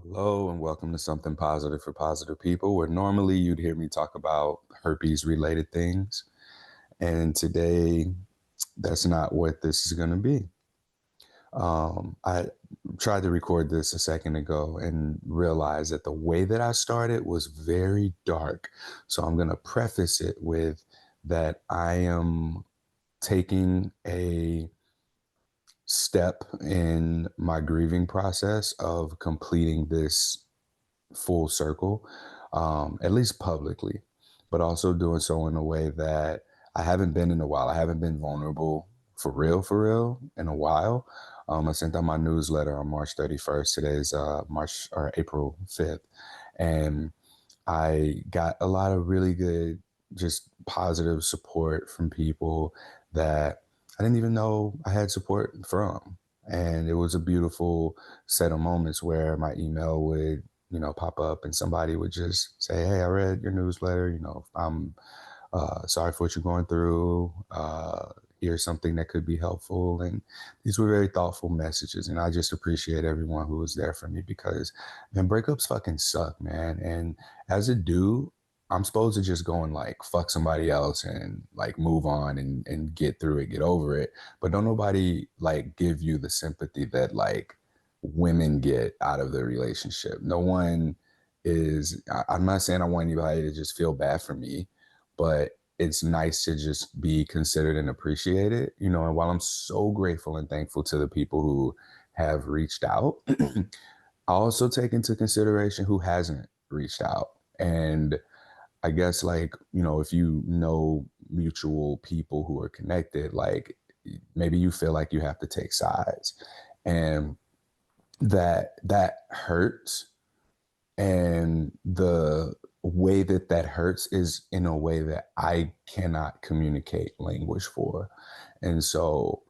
Hello and welcome to Something Positive for Positive People, where normally you'd hear me talk about herpes related things. And today, that's not what this is going to be. I tried to record this a second ago and realized that the way that I started was very dark. So I'm going to preface it with that I am taking a step in my grieving process of completing this full circle, at least publicly, but also doing so in a way that I haven't been in a while. I haven't been vulnerable for real, in a while. I sent out my newsletter on March 31st. Today's March or April 5th. And I got a lot of really good, just positive support from people that I didn't even know I had support from. And it was a beautiful set of moments where my email would, pop up and somebody would just say, "Hey, I read your newsletter. I'm sorry for what you're going through. Here's something that could be helpful." And these were very thoughtful messages. And I just appreciate everyone who was there for me because, man, breakups fucking suck, man. And as a dude, I'm supposed to just go and like fuck somebody else and like move on and get through it, get over it. But don't nobody like give you the sympathy that like women get out of the relationship. No one I'm not saying I want anybody to just feel bad for me, but it's nice to just be considered and appreciated, and while I'm so grateful and thankful to the people who have reached out, I also take into consideration who hasn't reached out. And I guess like, if you know mutual people who are connected, like maybe you feel like you have to take sides. And that hurts, and the way that that hurts is in a way that I cannot communicate language for. And so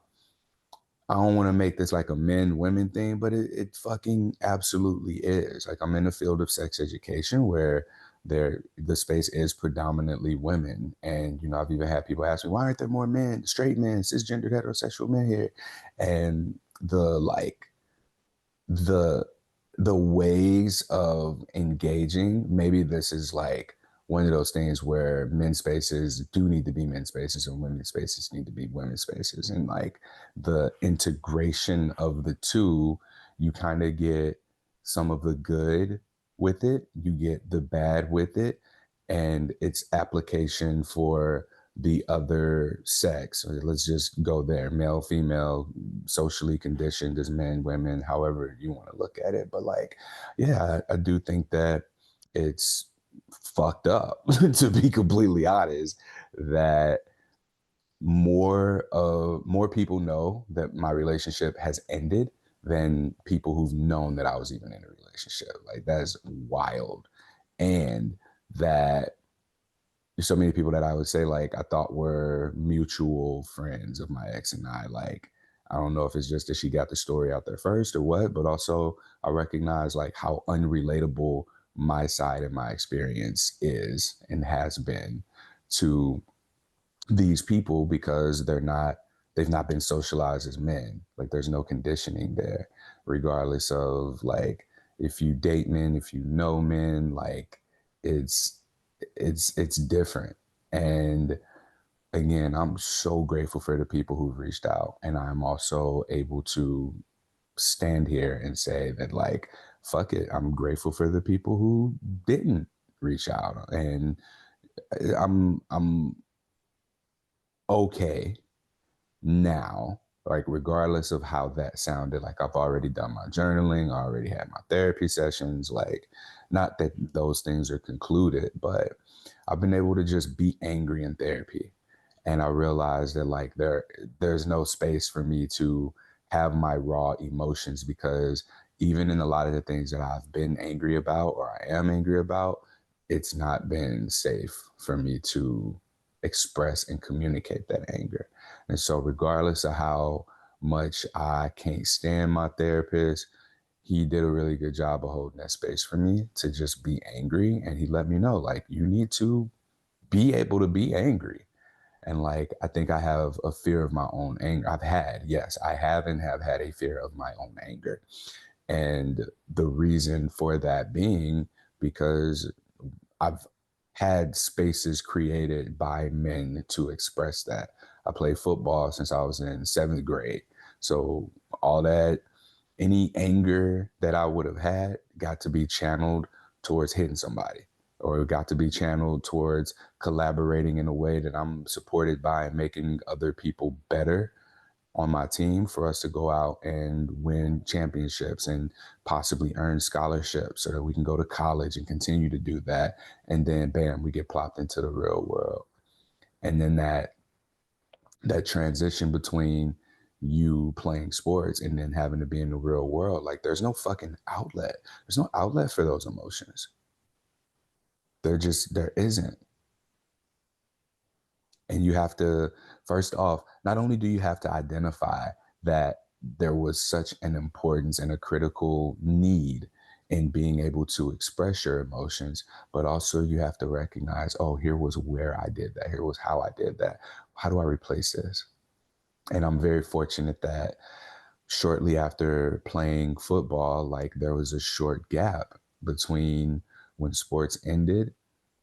I don't want to make this like a men women thing, but it fucking absolutely is. Like I'm in a field of sex education where the space is predominantly women. And I've even had people ask me, why aren't there more men, straight men, cisgendered heterosexual men here? And the the ways of engaging, maybe this is like one of those things where men's spaces do need to be men's spaces and women's spaces need to be women's spaces, and like the integration of the two, you kind of get some of the good with it, you get the bad with it, and its application for the other sex. Let's just go there: male, female, socially conditioned as men, women, however you want to look at it. But like, yeah, I do think that it's fucked up, to be completely honest, that more people know that my relationship has ended than people who've known that I was even in a relationship. Like that's wild. And that there's so many people that I would say like I thought were mutual friends of my ex and I. Like, I don't know if it's just that she got the story out there first or what, but also I recognize like how unrelatable my side and my experience is and has been to these people because they've not been socialized as men. Like there's no conditioning there, regardless of like if you date men, if you know men, like it's it's different. And again, I'm so grateful for the people who've reached out. And I'm also able to stand here and say that like, fuck it. I'm grateful for the people who didn't reach out. And I'm okay now, like regardless of how that sounded. Like I've already done my journaling, I already had my therapy sessions, like not that those things are concluded, but I've been able to just be angry in therapy. And I realized that like there's no space for me to have my raw emotions, because even in a lot of the things that I've been angry about or I am angry about, it's not been safe for me to express and communicate that anger. And so, regardless of how much I can't stand my therapist, he did a really good job of holding that space for me to just be angry. And he let me know, like, you need to be able to be angry. And like, I think I have a fear of my own anger. Yes, I have and have had a fear of my own anger. And the reason for that being because I've had spaces created by men to express that. I played football since I was in seventh grade. So all that, any anger that I would have had got to be channeled towards hitting somebody, or it got to be channeled towards collaborating in a way that I'm supported by and making other people better on my team for us to go out and win championships and possibly earn scholarships so that we can go to college and continue to do that. And then bam, we get plopped into the real world. And then that transition between you playing sports and then having to be in the real world, like there's no fucking outlet. There's no outlet for those emotions. There isn't. And you have to, first off, not only do you have to identify that there was such an importance and a critical need in being able to express your emotions, but also you have to recognize, oh, here was where I did that. Here was how I did that. How do I replace this? And I'm very fortunate that shortly after playing football, like there was a short gap between when sports ended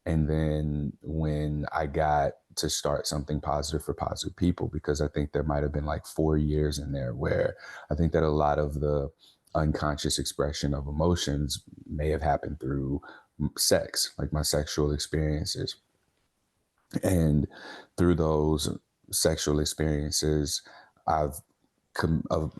and then when I got to start something positive for positive people, because I think there might have been like 4 years in there where I think that a lot of the unconscious expression of emotions may have happened through sex, like my sexual experiences. And through those sexual experiences, I've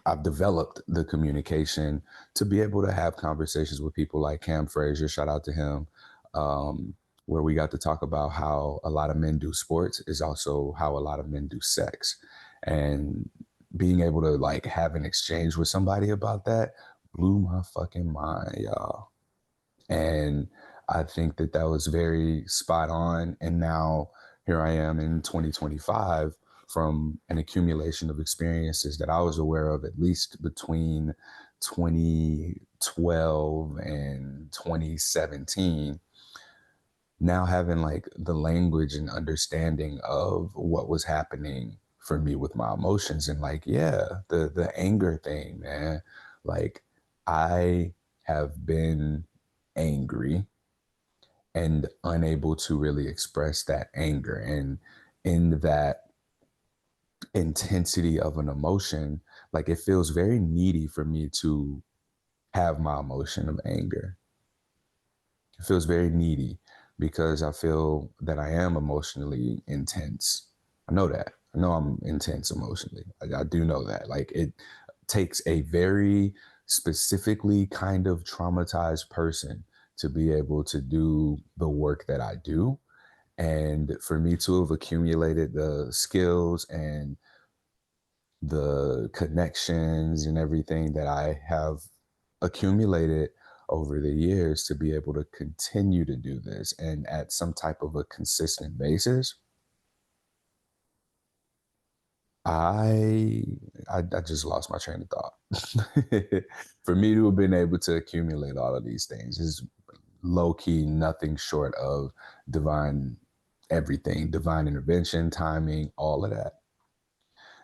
I've developed the communication to be able to have conversations with people like Cam Frazier, shout out to him, um, where we got to talk about how a lot of men do sports is also how a lot of men do sex. And being able to like have an exchange with somebody about that blew my fucking mind, y'all. And I think that that was very spot on. And now here I am in 2025 from an accumulation of experiences that I was aware of at least between 2012 and 2017. Now having like the language and understanding of what was happening for me with my emotions, and like, yeah, the anger thing, man. Like I have been angry and unable to really express that anger. And in that intensity of an emotion, like it feels very needy for me to have my emotion of anger. It feels very needy because I feel that I am emotionally intense. I know that. I know I'm intense emotionally. I do know that. Like it takes a very specifically kind of traumatized person to be able to do the work that I do. And for me to have accumulated the skills and the connections and everything that I have accumulated over the years to be able to continue to do this and at some type of a consistent basis, I I just lost my train of thought. For me to have been able to accumulate all of these things is low key nothing short of divine everything, divine intervention, timing, all of that.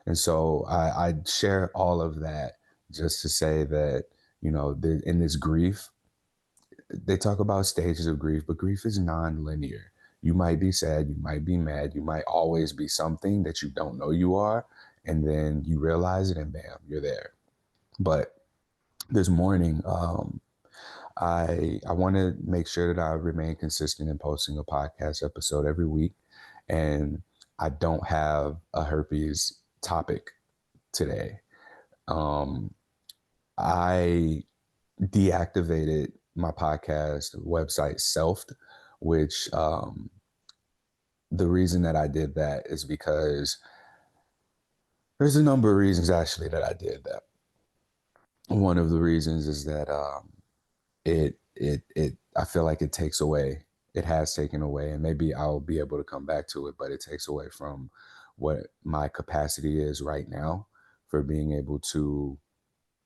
And so I share all of that just to say that, you know, in this grief, they talk about stages of grief, but grief is non-linear. You might be sad, you might be mad, you might always be something that you don't know you are, and then you realize it, and bam, you're there. But this morning, I want to make sure that I remain consistent in posting a podcast episode every week, and I don't have a herpes topic today. Um, I deactivated my podcast website Selfed, which the reason that I did that is because there's a number of reasons actually that I did that. One of the reasons is that it I feel like it takes away, it has taken away, and maybe I'll be able to come back to it, but it takes away from what my capacity is right now for being able to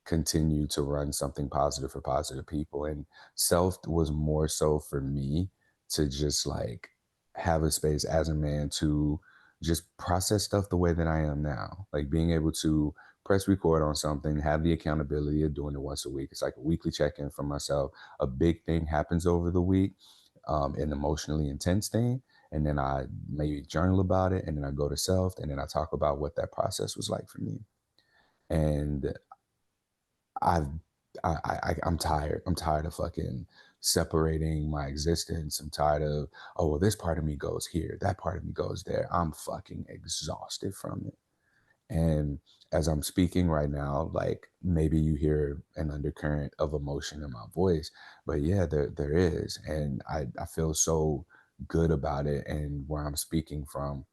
continue to run something positive for positive people. And self was more so for me to just like have a space as a man to just process stuff the way that I am now, like being able to press record on something, have the accountability of doing it once a week. It's like a weekly check-in for myself. A big thing happens over the week, an emotionally intense thing, and then I maybe journal about it, and then I go to self, and then I talk about what that process was like for me. And I've I'm tired. I'm tired of fucking separating my existence. I'm tired of, oh well, this part of me goes here, that part of me goes there. I'm fucking exhausted from it. And as I'm speaking right now, like maybe you hear an undercurrent of emotion in my voice, but yeah, there is. And I feel so good about it and where I'm speaking from,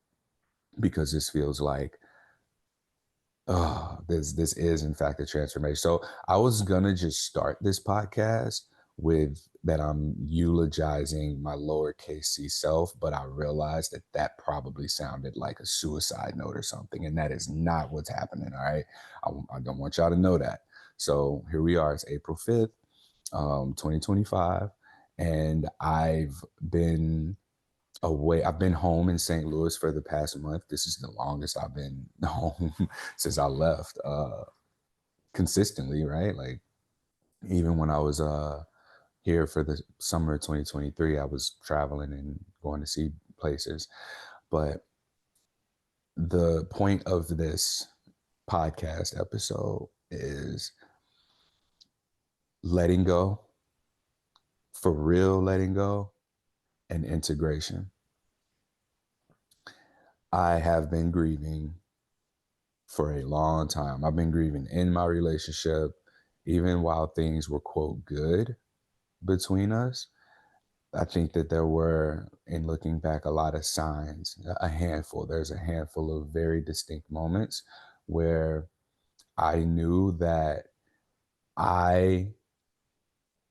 because this feels like, oh, this is in fact a transformation. So I was gonna just start this podcast with that I'm eulogizing my lowercase c self, but I realized that that probably sounded like a suicide note or something, and that is not what's happening. All right, I don't want y'all to know that. So here we are. It's April 5th, 2025, and I've been away. I've been home in St. Louis for the past month. This is the longest I've been home since I left, consistently, right? Like even when I was here for the summer of 2023, I was traveling and going to see places. But the point of this podcast episode is letting go, for real letting go, and integration. I have been grieving for a long time. I've been grieving in my relationship, even while things were, quote, good between us. I think that there were, in looking back, a lot of signs, a handful. There's a handful of very distinct moments where I knew that I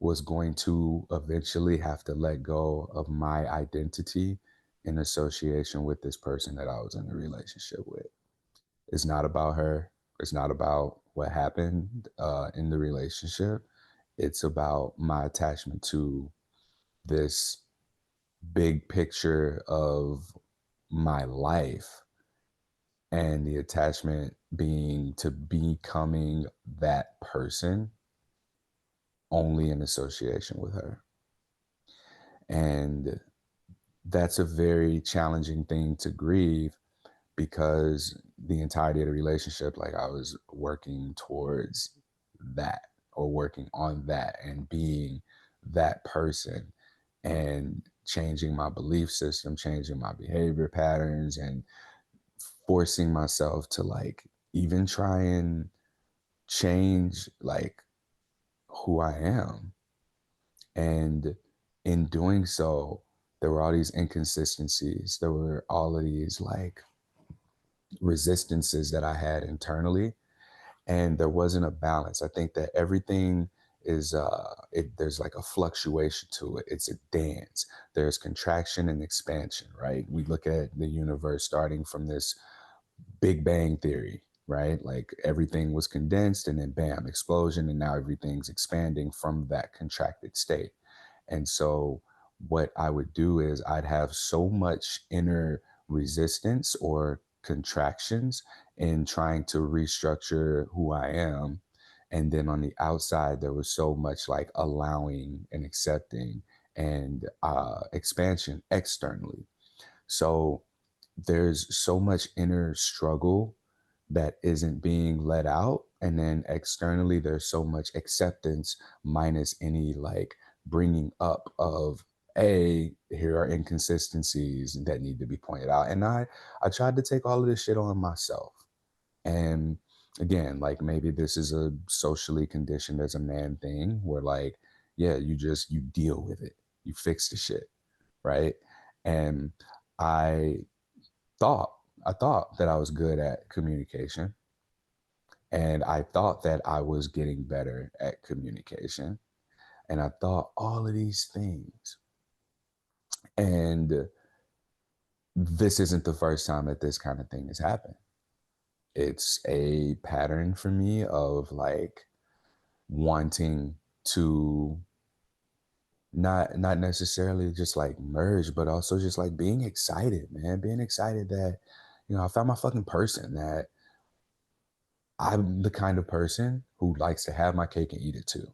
was going to eventually have to let go of my identity in association with this person that I was in a relationship with. It's not about her. It's not about what happened in the relationship. It's about my attachment to this big picture of my life, and the attachment being to becoming that person only in association with her. And that's a very challenging thing to grieve, because the entirety of the relationship, like I was working towards that, or working on that, and being that person, and changing my belief system, changing my behavior patterns, and forcing myself to like even try and change like who I am. And in doing so, there were all these inconsistencies. There were all of these like resistances that I had internally, and there wasn't a balance. I think that everything is there's like a fluctuation to it. It's a dance. There's contraction and expansion, right? We look at the universe starting from this Big Bang theory, right? Like everything was condensed and then bam, explosion, and now everything's expanding from that contracted state. And so what I would do is I'd have so much inner resistance or contractions in trying to restructure who I am. And then on the outside, there was so much like allowing and accepting and expansion externally. So there's so much inner struggle that isn't being let out. And then externally, there's so much acceptance minus any like bringing up of, a, here are inconsistencies that need to be pointed out. And I tried to take all of this shit on myself. And again, like maybe this is a socially conditioned as a man thing where like, yeah, you deal with it. You fix the shit. Right. And I thought I thought that I was good at communication, and I thought that I was getting better at communication, and I thought all of these things. And this isn't the first time that this kind of thing has happened. It's a pattern for me of like wanting to not necessarily just like merge, but also just like being excited, man, being excited that, I found my fucking person, that I'm the kind of person who likes to have my cake and eat it too.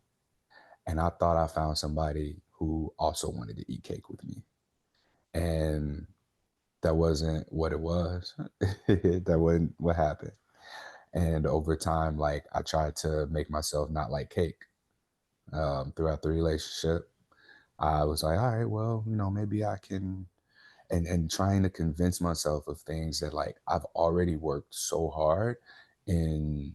And I thought I found somebody who also wanted to eat cake with me. And that wasn't what it was. That wasn't what happened. And over time, like I tried to make myself not like cake throughout the relationship. I was like, all right, well, maybe I can, and trying to convince myself of things that like I've already worked so hard in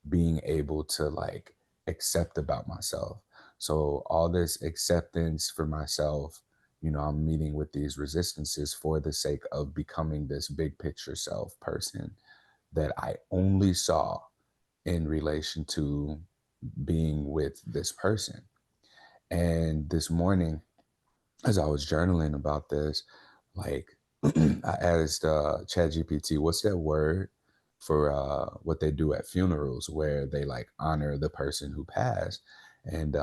being able to like accept about myself. So all this acceptance for myself, I'm meeting with these resistances for the sake of becoming this big picture self person that I only saw in relation to being with this person. And this morning, as I was journaling about this, like I asked ChatGPT, what's that word for what they do at funerals where they like honor the person who passed? And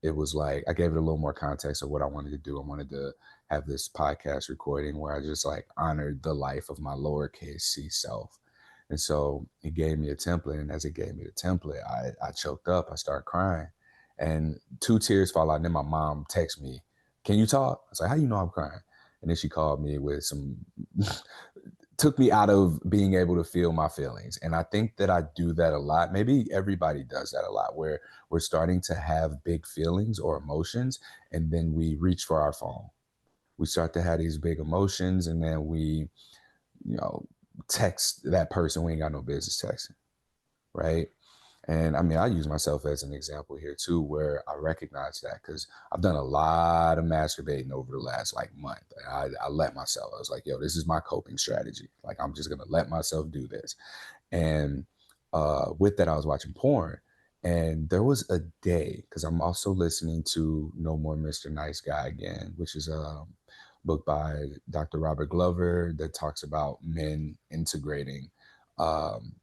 it was like I gave it a little more context of what I wanted to do. I wanted to have this podcast recording where I just like honored the life of my lowercase c self. And so it gave me a template. And as it gave me the template, I choked up. I started crying. And two tears fall out. And then my mom texted me, can you talk? I was like, how you know I'm crying? And then she called me with some, took me out of being able to feel my feelings. And I think that I do that a lot. Maybe everybody does that a lot, where we're starting to have big feelings or emotions, and then we reach for our phone. We start to have these big emotions, and then we, you know, text that person we ain't got no business texting, right? And I mean, I use myself as an example here too, where I recognize that because I've done a lot of masturbating over the last like month. I let myself, I was like, yo, this is my coping strategy. Like, I'm just going to let myself do this. And with that, I was watching porn. And there was a day, because I'm also listening to No More Mr. Nice Guy Again, which is a book by Dr. Robert Glover that talks about men integrating um,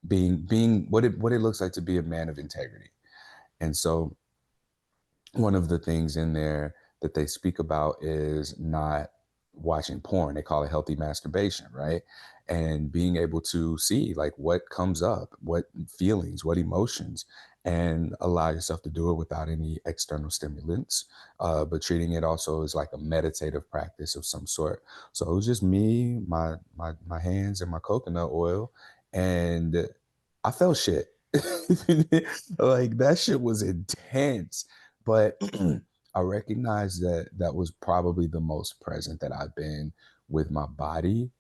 being what it looks like to be a man of integrity. And so one of the things in there that they speak about is not watching porn. They call it healthy masturbation, right? And being able to see like what comes up, what feelings, what emotions, and allow yourself to do it without any external stimulants, but treating it also as like a meditative practice of some sort. So it was just me, my hands, and my coconut oil, and I felt shit. Like that shit was intense, but I recognize that that was probably the most present that I've been with my body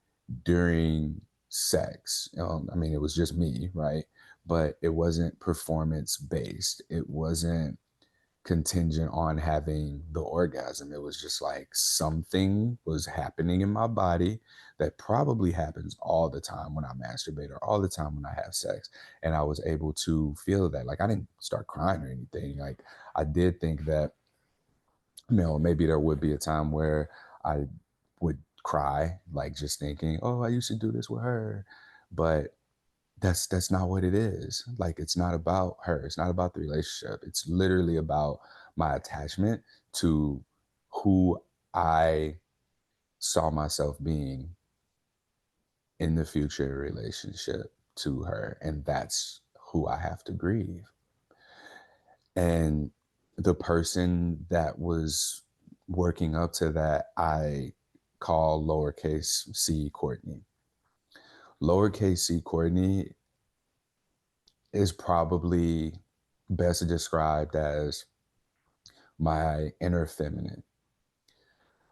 during sex. I mean, it was just me, right? But it wasn't performance based. It wasn't contingent on having the orgasm. It was just like something was happening in my body that probably happens all the time when I masturbate or all the time when I have sex. And I was able to feel that. Like I didn't start crying or anything. Like I did think that, maybe there would be a time where I would cry, like just thinking, oh, I used to do this with her. But that's not what it is. Like it's not about her. It's not about the relationship. It's literally about my attachment to who I saw myself being in the future relationship to her. And that's who I have to grieve. And the person that was working up to that, I call lowercase c Courtney. Lowercase c Courtney is probably best described as my inner feminine.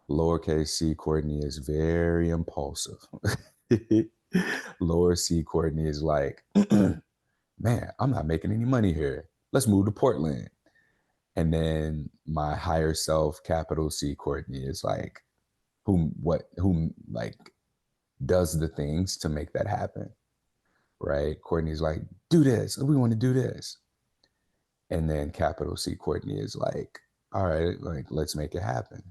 Lowercase c Courtney is very impulsive. Lower c Courtney is like, man, I'm not making any money here. Let's move to Portland. And then my higher self, capital C Courtney, is like, whom like does the things to make that happen. Right? Courtney's like, do this. We want to do this. And then capital C Courtney is like, all right, like let's make it happen.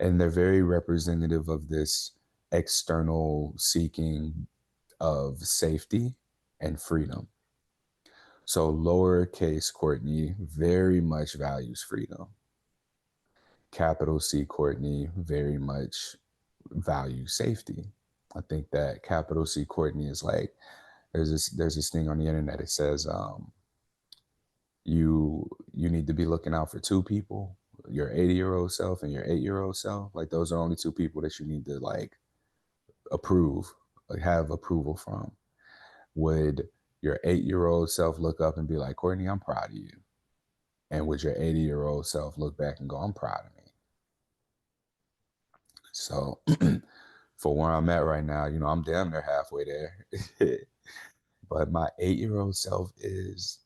And they're very representative of this external seeking of safety and freedom. So lowercase Courtney very much values freedom. Capital C Courtney very much values safety. I think that capital C Courtney is like, There's this thing on the internet. It says you need to be looking out for two people, your 80-year-old self and your 8-year-old self. Like those are only two people that you need to like approve, like have approval from. Would your 8-year-old self look up and be like, Courtney, I'm proud of you? And would your 80-year-old self look back and go, I'm proud of me? So for where I'm at right now, I'm damn near halfway there. But my 8-year-old self is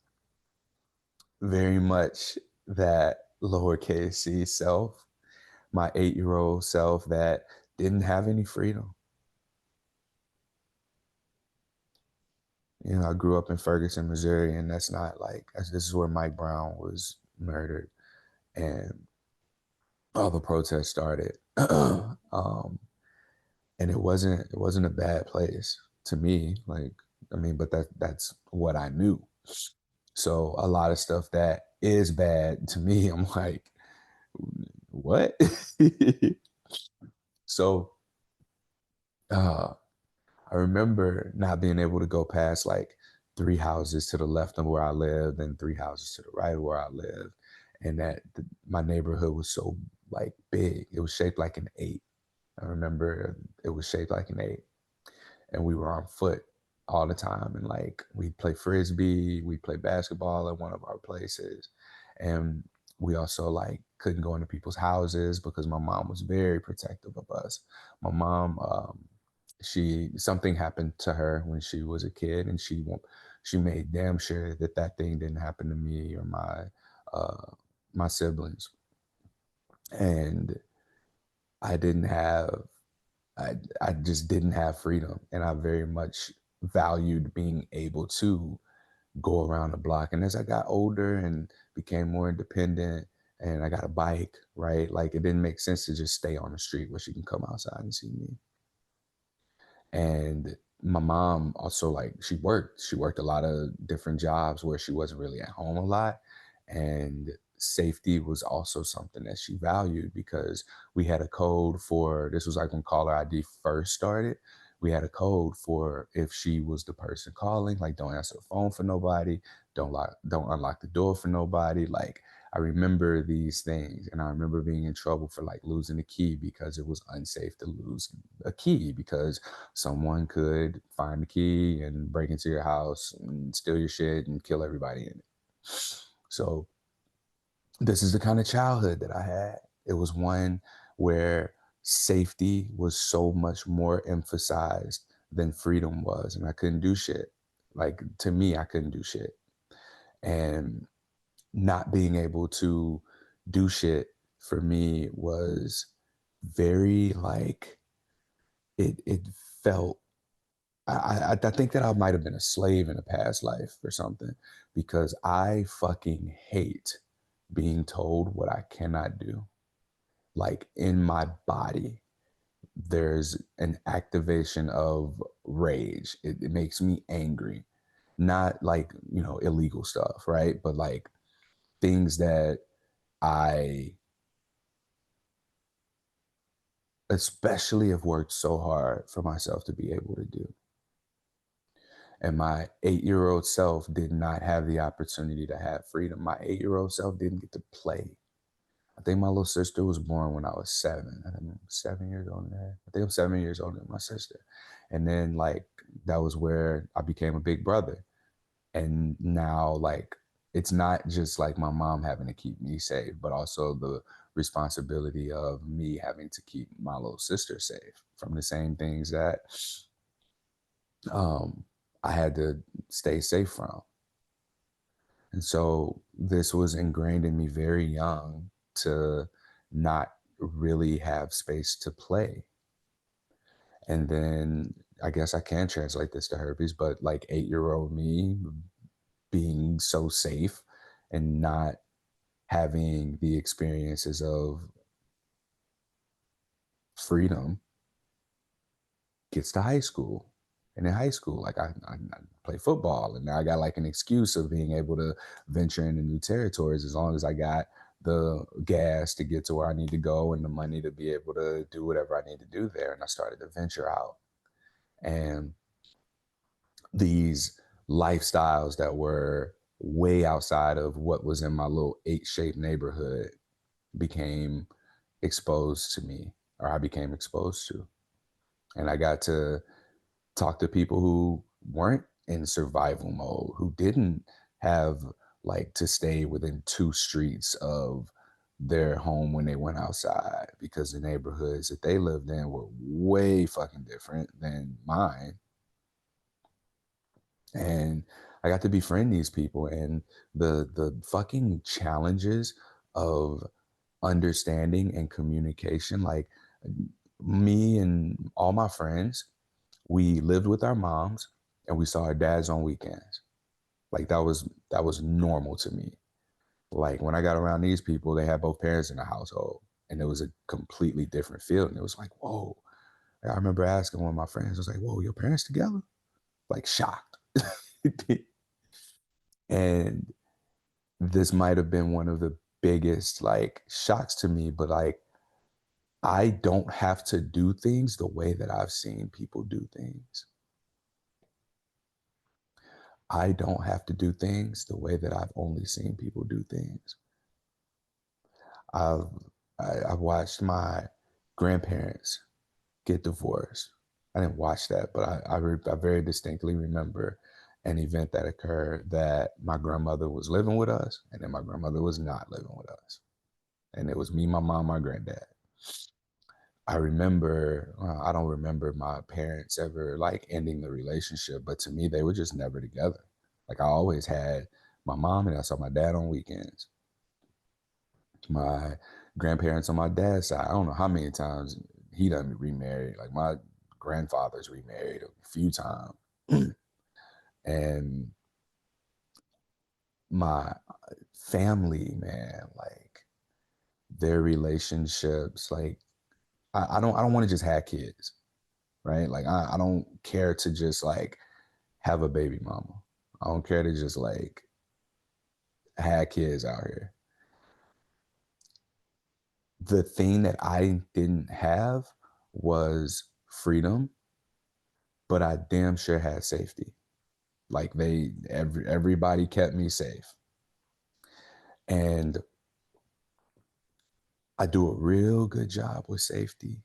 very much that lowercase c self, my 8-year-old self that didn't have any freedom. I grew up in Ferguson, Missouri, and that's not like, this is where Mike Brown was murdered and all the protests started. And it wasn't a bad place to me. Like, I mean, but that's what I knew. So a lot of stuff that is bad to me, I'm like, what? So uh I remember not being able to go past like 3 houses to the left of where I lived and 3 houses to the right of where I lived. And my neighborhood was so like big. It was shaped like an eight. I remember it was shaped like an eight. And we were on foot all the time. And like we'd play frisbee, we'd play basketball at one of our places. And we also like couldn't go into people's houses because my mom was very protective of us. My mom, something happened to her when she was a kid, and she made damn sure that thing didn't happen to me or my siblings. And I didn't have I just didn't have freedom, and I very much valued being able to go around the block. And as I got older and became more independent and I got a bike, right? Like it didn't make sense to just stay on the street where she can come outside and see me. And my mom also, like, she worked a lot of different jobs where she wasn't really at home a lot. And safety was also something that she valued because we had a code for, this was like when caller ID first started. We had a code for if she was the person calling, like don't answer the phone for nobody, don't unlock the door for nobody. Like I remember these things, and I remember being in trouble for like losing a key because it was unsafe to lose a key because someone could find the key and break into your house and steal your shit and kill everybody in it. So this is the kind of childhood that I had. It was one where safety was so much more emphasized than freedom was, and I couldn't do shit. Like to me, I couldn't do shit. And not being able to do shit for me was very like it felt I think that I might have been a slave in a past life or something because I fucking hate being told what I cannot do. Like in my body, there's an activation of rage. It makes me angry. Not like, illegal stuff, right? But like things that I especially have worked so hard for myself to be able to do. And my 8-year-old self did not have the opportunity to have freedom. My 8-year-old self didn't get to play. I think my little sister was born when I was 7. I think I'm 7 years older than her. I think I'm 7 years older than my sister. And then like that was where I became a big brother. And now like it's not just like my mom having to keep me safe, but also the responsibility of me having to keep my little sister safe from the same things that um, I had to stay safe from. And so this was ingrained in me very young to not really have space to play. And then I guess I can translate this to herpes, but like 8-year-old me being so safe and not having the experiences of freedom gets to high school. And in high school, like I play football, and now I got like an excuse of being able to venture into new territories as long as I got the gas to get to where I need to go and the money to be able to do whatever I need to do there. And I started to venture out. And these lifestyles that were way outside of what was in my little 8-shaped neighborhood became exposed to me, or I became exposed to. And I got to talk to people who weren't in survival mode, who didn't have like to stay within 2 streets of their home when they went outside, because the neighborhoods that they lived in were way fucking different than mine. And I got to befriend these people, and the fucking challenges of understanding and communication, like me and all my friends, we lived with our moms and we saw our dads on weekends. Like that was normal to me. Like when I got around these people, they had both parents in the household, and it was a completely different feel. And it was like, whoa. I remember asking one of my friends, I was like, whoa, your parents together? Like shocked. And this might have been one of the biggest like shocks to me, but like I don't have to do things the way that I've seen people do things. I don't have to do things the way that I've only seen people do things. I've I've watched my grandparents get divorced. I didn't watch that, but I very distinctly remember an event that occurred that my grandmother was living with us, and then my grandmother was not living with us, and it was me, my mom, my granddad. I remember, I don't remember my parents ever like ending the relationship, but to me, they were just never together. Like I always had my mom and I saw my dad on weekends. My grandparents on my dad's side, I don't know how many times he done remarried. Like my grandfather's remarried a few times. And my family, man, like their relationships, like I don't want to just have kids, right? Like I don't care to just like have a baby mama. I don't care to just like have kids out here. The thing that I didn't have was freedom, but I damn sure had safety. Like everybody kept me safe. And I do a real good job with safety.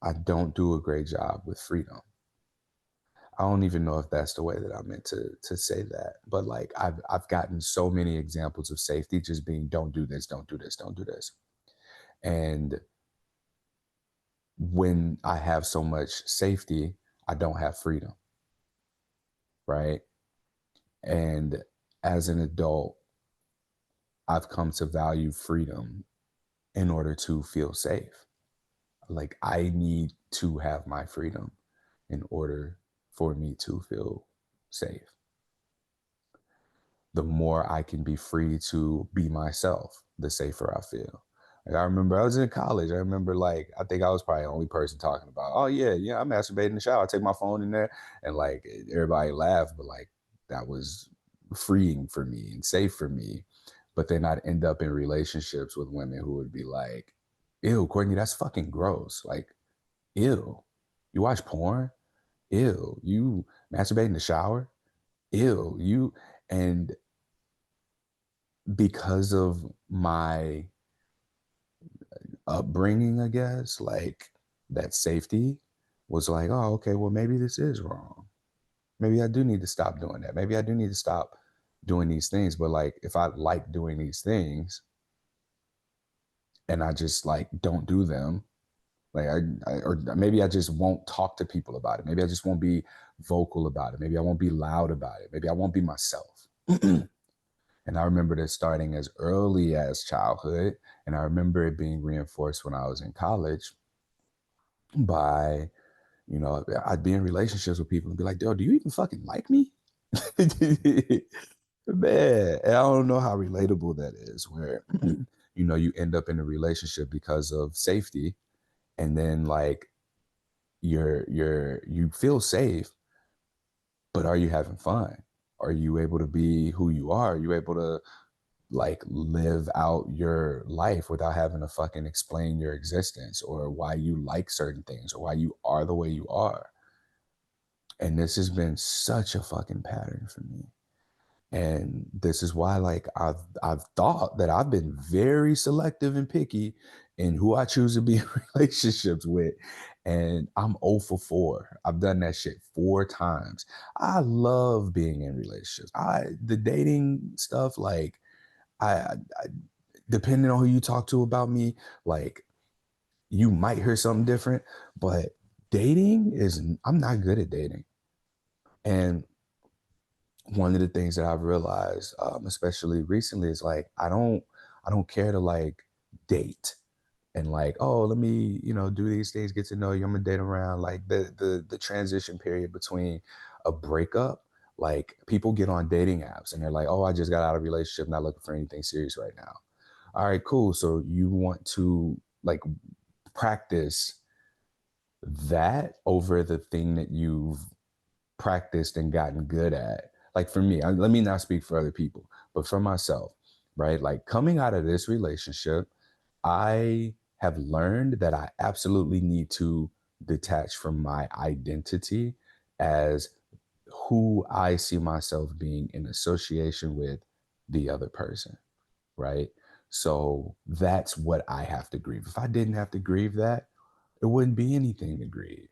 I don't do a great job with freedom. I don't even know if that's the way that I meant to say that. But like I've gotten so many examples of safety just being don't do this, don't do this, don't do this. And when I have so much safety, I don't have freedom. Right. And as an adult, I've come to value freedom in order to feel safe. Like I need to have my freedom in order for me to feel safe. The more I can be free to be myself, the safer I feel. Like I remember I was in college. I remember like I think I was probably the only person talking about, oh yeah, I masturbate in the shower. I take my phone in there, and like everybody laughed, but like that was freeing for me and safe for me. But then I'd end up in relationships with women who would be like, ew, Courtney, that's fucking gross. Like, ew, you watch porn? Ew, you masturbate in the shower? Ew, you, and because of my upbringing, I guess, like that safety was like, oh, okay, well, maybe this is wrong. Maybe I do need to stop doing that. Maybe I do need to stop doing these things. But like, if I like doing these things and I just like don't do them, like or maybe I just won't talk to people about it. Maybe I just won't be vocal about it. Maybe I won't be loud about it. Maybe I won't be myself. And I remember this starting as early as childhood. And I remember it being reinforced when I was in college by, I'd be in relationships with people and be like, yo, do you even fucking like me? Man, and I don't know how relatable that is where, you end up in a relationship because of safety. And then like you feel safe, but are you having fun? Are you able to be who you are? Are you able to like live out your life without having to fucking explain your existence or why you like certain things or why you are the way you are? And this has been such a fucking pattern for me. And this is why, like, I've thought that I've been very selective and picky in who I choose to be in relationships with. And I'm 0 for 4. I've done that shit 4 times. I love being in relationships. The dating stuff, like, I depending on who you talk to about me, like, you might hear something different, but dating is, I'm not good at dating. And one of the things that I've realized, especially recently, is like I don't care to like date and like, oh, let me, do these things, get to know you. I'm gonna date around. Like the transition period between a breakup, like people get on dating apps and they're like, oh, I just got out of a relationship, not looking for anything serious right now. All right, cool. So you want to like practice that over the thing that you've practiced and gotten good at. Like for me, let me not speak for other people, but for myself, right? Like coming out of this relationship, I have learned that I absolutely need to detach from my identity as who I see myself being in association with the other person, right? So that's what I have to grieve. If I didn't have to grieve that, it wouldn't be anything to grieve,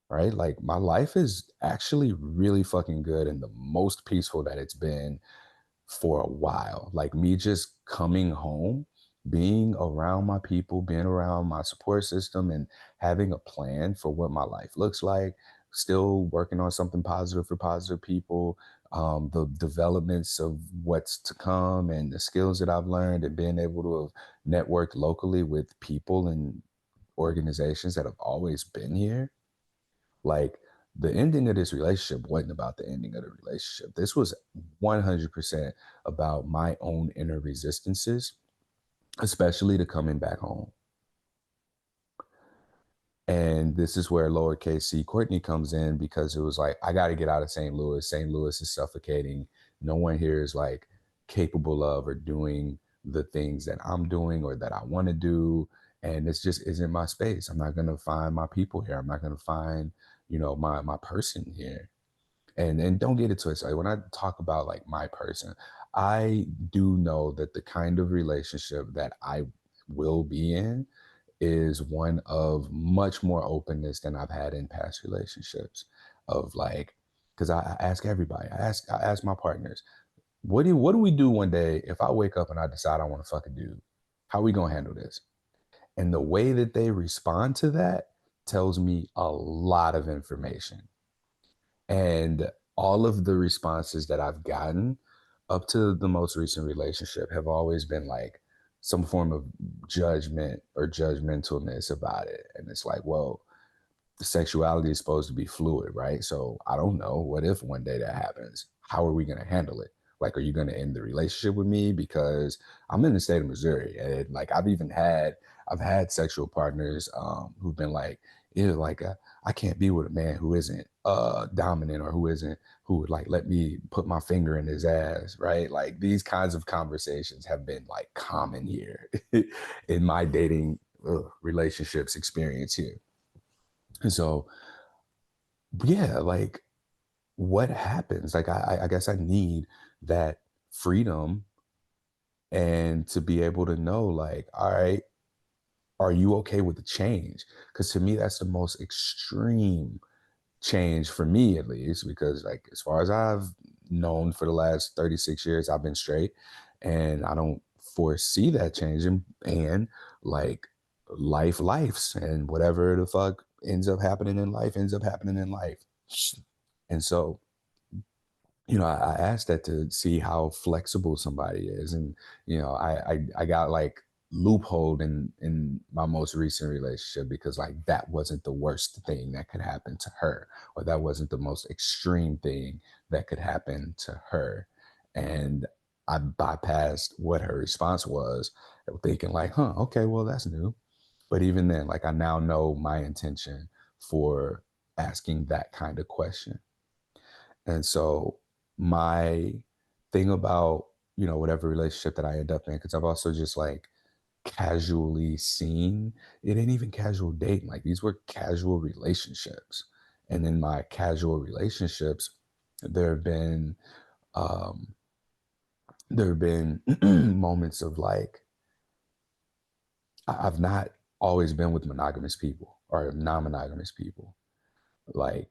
right? Like my life is actually really fucking good and the most peaceful that it's been for a while. Like me just coming home, being around my people, being around my support system, and having a plan for what my life looks like, still working on something positive for positive people, the developments of what's to come and the skills that I've learned and being able to have networked locally with people and organizations that have always been here. Like the ending of this relationship wasn't about the ending of the relationship. This was 100% about my own inner resistances, especially to coming back home. And this is where lowercase c Courtney comes in because it was like, I got to get out of St. Louis. St. Louis is suffocating. No one here is like capable of or doing the things that I'm doing or that I want to do. And this just isn't my space. I'm not going to find my people here. I'm not going to find, my person here. And don't get it twisted. Like when I talk about like my person, I do know that the kind of relationship that I will be in is one of much more openness than I've had in past relationships. Of like, because I ask everybody, I ask my partners, what do we do one day if I wake up and I decide I want to fuck a dude? How are we gonna handle this? And the way that they respond to that tells me a lot of information. And all of the responses that I've gotten up to the most recent relationship have always been like some form of judgment or judgmentalness about it. And it's like, well, sexuality is supposed to be fluid, right? So I don't know. What if one day that happens? How are we going to handle it? Like, are you going to end the relationship with me? Because I'm in the state of Missouri, and like I've had sexual partners who've been like, yeah, like I can't be with a man who isn't dominant or who would like let me put my finger in his ass, right? Like these kinds of conversations have been like common here in my dating relationships experience here. And so yeah, like what happens? Like I guess I need that freedom and to be able to know, like, all right, are you okay with the change? Because to me, that's the most extreme change for me, at least, because like as far as I've known for the last 36 years, I've been straight and I don't foresee that changing. And like lifes and whatever the fuck ends up happening in life ends up happening in life. And so, I asked that to see how flexible somebody is. And, I got like loopholed in my most recent relationship because like that wasn't the worst thing that could happen to her, or that wasn't the most extreme thing that could happen to her. And I bypassed what her response was, thinking like, huh, okay, well, that's new. But even then, like I now know my intention for asking that kind of question. And so my thing about, whatever relationship that I end up in, because I've also just like casually seen, it ain't even casual dating. Like these were casual relationships. And in my casual relationships, there have been um, there have been moments of like I've not always been with monogamous people or non-monogamous people. Like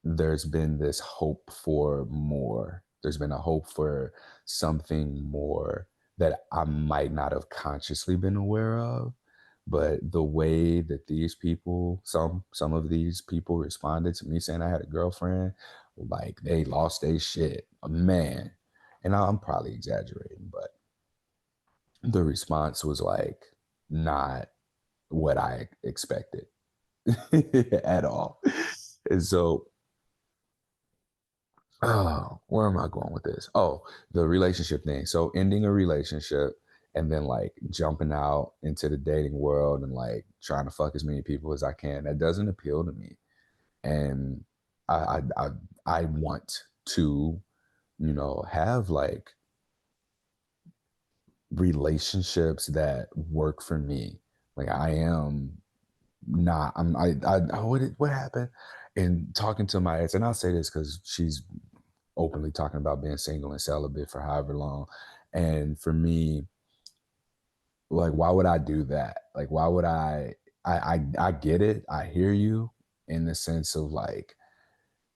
there's been this hope for more. There's been a hope for something more that I might not have consciously been aware of. But the way that these people, some of these people responded to me saying I had a girlfriend, like they lost their shit. Man. And I'm probably exaggerating, but the response was like not what I expected at all. And so, oh, where am I going with this? Oh, the relationship thing. So ending a relationship and then like jumping out into the dating world and like trying to fuck as many people as I can. That doesn't appeal to me. And I I I, I want to, have like relationships that work for me. Like I am not what happened in talking to my ex, and I'll say this because she's openly talking about being single and celibate for however long. And for me, like, why would I do that? Like, why would I get it. I hear you in the sense of like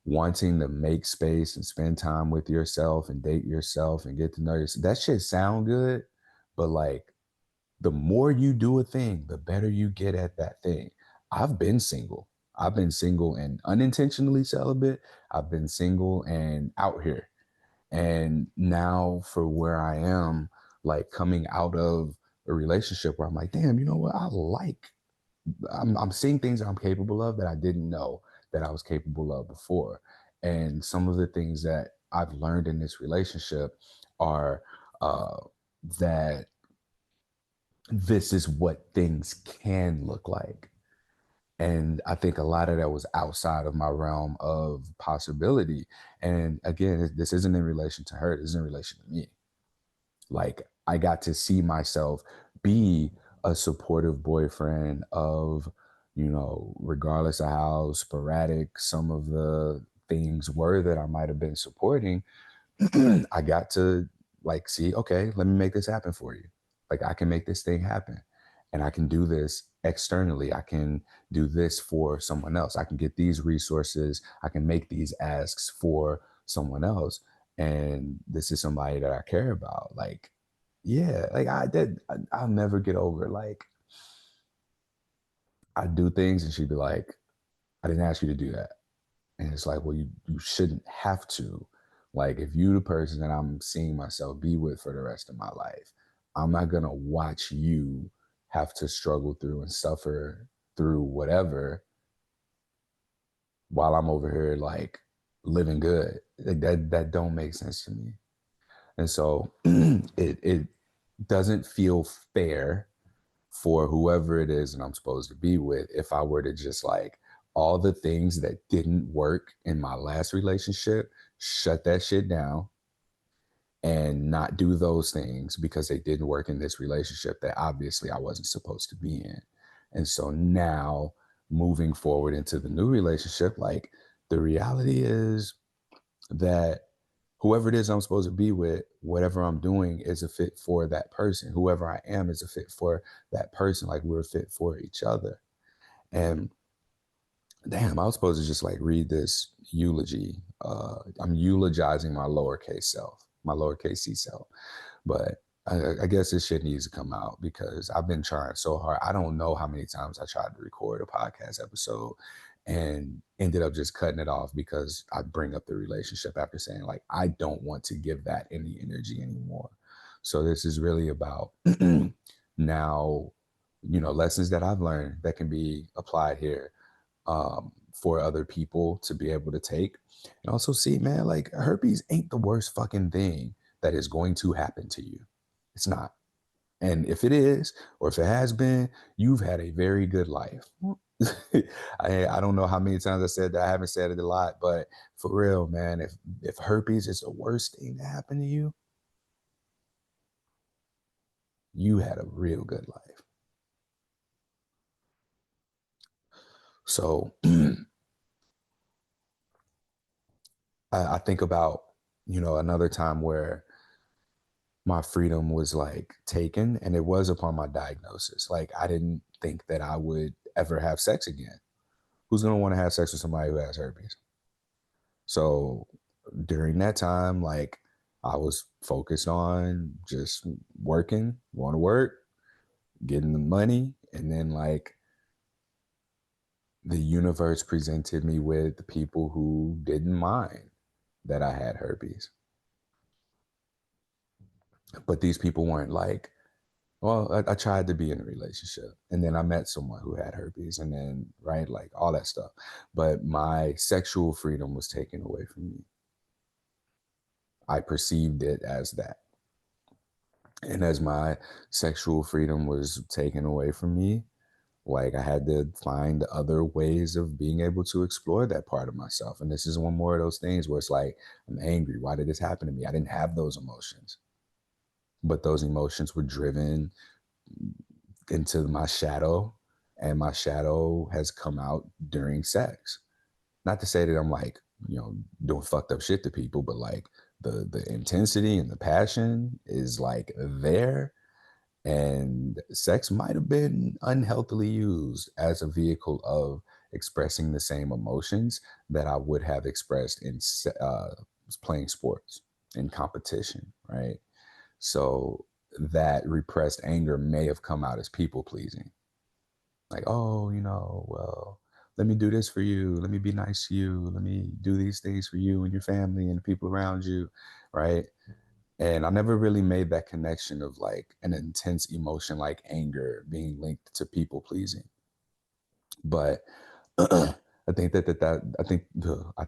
wanting to make space and spend time with yourself and date yourself and get to know yourself. That shit sound good, but like the more you do a thing, the better you get at that thing. I've been single. I've been single and unintentionally celibate. I've been single and out here. And now for where I am, like coming out of a relationship where I'm like, damn, you know what? I'm seeing things that I'm capable of that I didn't know that I was capable of before. And some of the things that I've learned in this relationship are uh, that this is what things can look like. And I think a lot of that was outside of my realm of possibility. And again, this isn't in relation to her, this is in relation to me. Like I got to see myself be a supportive boyfriend of, regardless of how sporadic some of the things were that I might have been supporting, I got to like see, okay, let me make this happen for you. Like I can make this thing happen. And I can do this externally. I can do this for someone else. I can get these resources. I can make these asks for someone else. And this is somebody that I care about. Like, yeah, like I'll never get over. Like I do things and she'd be like, I didn't ask you to do that. And it's like, well, you shouldn't have to. Like, if you the person that I'm seeing myself be with for the rest of my life, I'm not gonna watch you have to struggle through and suffer through whatever while I'm over here like living good. Like that don't make sense to me. And so it doesn't feel fair for whoever it is that I'm supposed to be with if I were to just like all the things that didn't work in my last relationship, shut that shit down and not do those things because they didn't work in this relationship that obviously I wasn't supposed to be in. And so now moving forward into the new relationship, like the reality is that whoever it is I'm supposed to be with, whatever I'm doing is a fit for that person. Whoever I am is a fit for that person. Like we're a fit for each other. And damn, I was supposed to just like read this eulogy. I'm eulogizing my lowercase self, my lowercase c self. But I guess this shit needs to come out because I've been trying so hard. I don't know how many times I tried to record a podcast episode and ended up just cutting it off because I bring up the relationship after saying, like, I don't want to give that any energy anymore. So this is really about now, lessons that I've learned that can be applied here for other people to be able to take. And also see, man, like herpes ain't the worst fucking thing that is going to happen to you. It's not. And if it is, or if it has been, you've had a very good life. I don't know how many times I said that. I haven't said it a lot, but for real, man, if herpes is the worst thing that happened to you, you had a real good life. So I think about, another time where my freedom was like taken, and it was upon my diagnosis. Like, I didn't think that I would ever have sex again. Who's going to want to have sex with somebody who has herpes? So during that time, like, I was focused on just working, going to work, getting the money, and then like the universe presented me with the people who didn't mind that I had herpes. But these people weren't like, well, I tried to be in a relationship, and then I met someone who had herpes, and then, right, like all that stuff. But my sexual freedom was taken away from me. I perceived it as that. And as my sexual freedom was taken away from me, like I had to find other ways of being able to explore that part of myself. And this is one more of those things where it's like, I'm angry. Why did this happen to me? I didn't have those emotions, but those emotions were driven into my shadow, and my shadow has come out during sex. Not to say that I'm like, doing fucked up shit to people, but like the intensity and the passion is like there. And sex might have been unhealthily used as a vehicle of expressing the same emotions that I would have expressed in playing sports, in competition, right? So that repressed anger may have come out as people pleasing. Like, oh, well, let me do this for you. Let me be nice to you. Let me do these things for you and your family and the people around you, right? And I never really made that connection of like an intense emotion like anger being linked to people pleasing. But I think that I think that I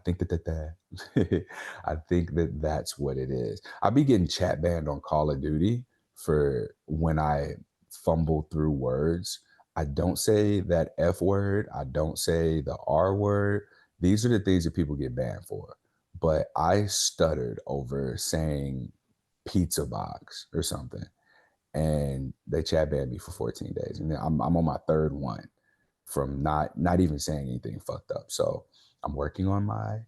think that that's what it is. I be getting chat banned on Call of Duty for when I fumble through words. I don't say that F word. I don't say the R word. These are the things that people get banned for. But I stuttered over saying pizza box or something, and they chat banned me for 14 days. And then I'm on my third one from not even saying anything fucked up. So I'm working on my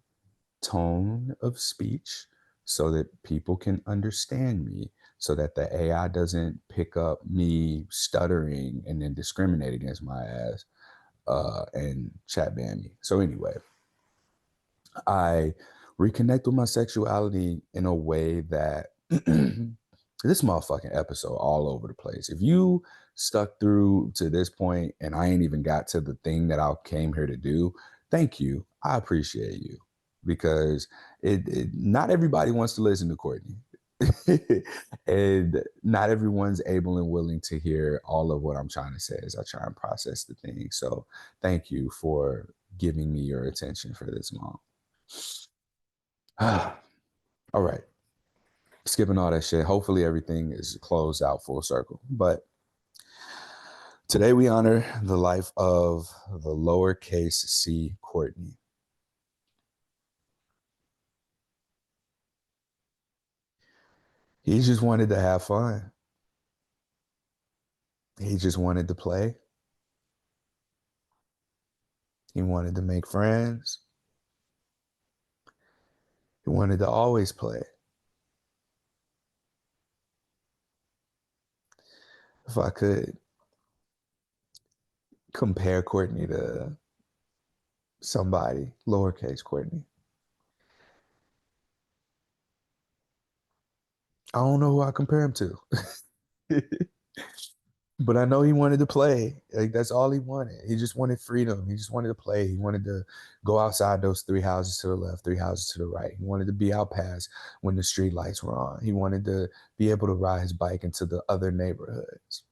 tone of speech so that people can understand me, so that the AI doesn't pick up me stuttering and then discriminate against my ass and chat ban me. So anyway, I reconnect with my sexuality in a way that this motherfucking episode all over the place. If you stuck through to this point and I ain't even got to the thing that I came here to do, thank you. I appreciate you, because not everybody wants to listen to Courtney. And not everyone's able and willing to hear all of what I'm trying to say as I try and process the thing. So thank you for giving me your attention for this long. All right. Skipping all that shit. Hopefully everything is closed out full circle. But today we honor the life of the lowercase c Courtney. He just wanted to have fun. He just wanted to play. He wanted to make friends. He wanted to always play. If I could compare Courtney to somebody, lowercase Courtney, I don't know who I compare him to. But I know he wanted to play. Like, that's all he wanted. He just wanted freedom. He just wanted to play. He wanted to go outside those three houses to the left, three houses to the right. He wanted to be out past when the street lights were on. He wanted to be able to ride his bike into the other neighborhoods.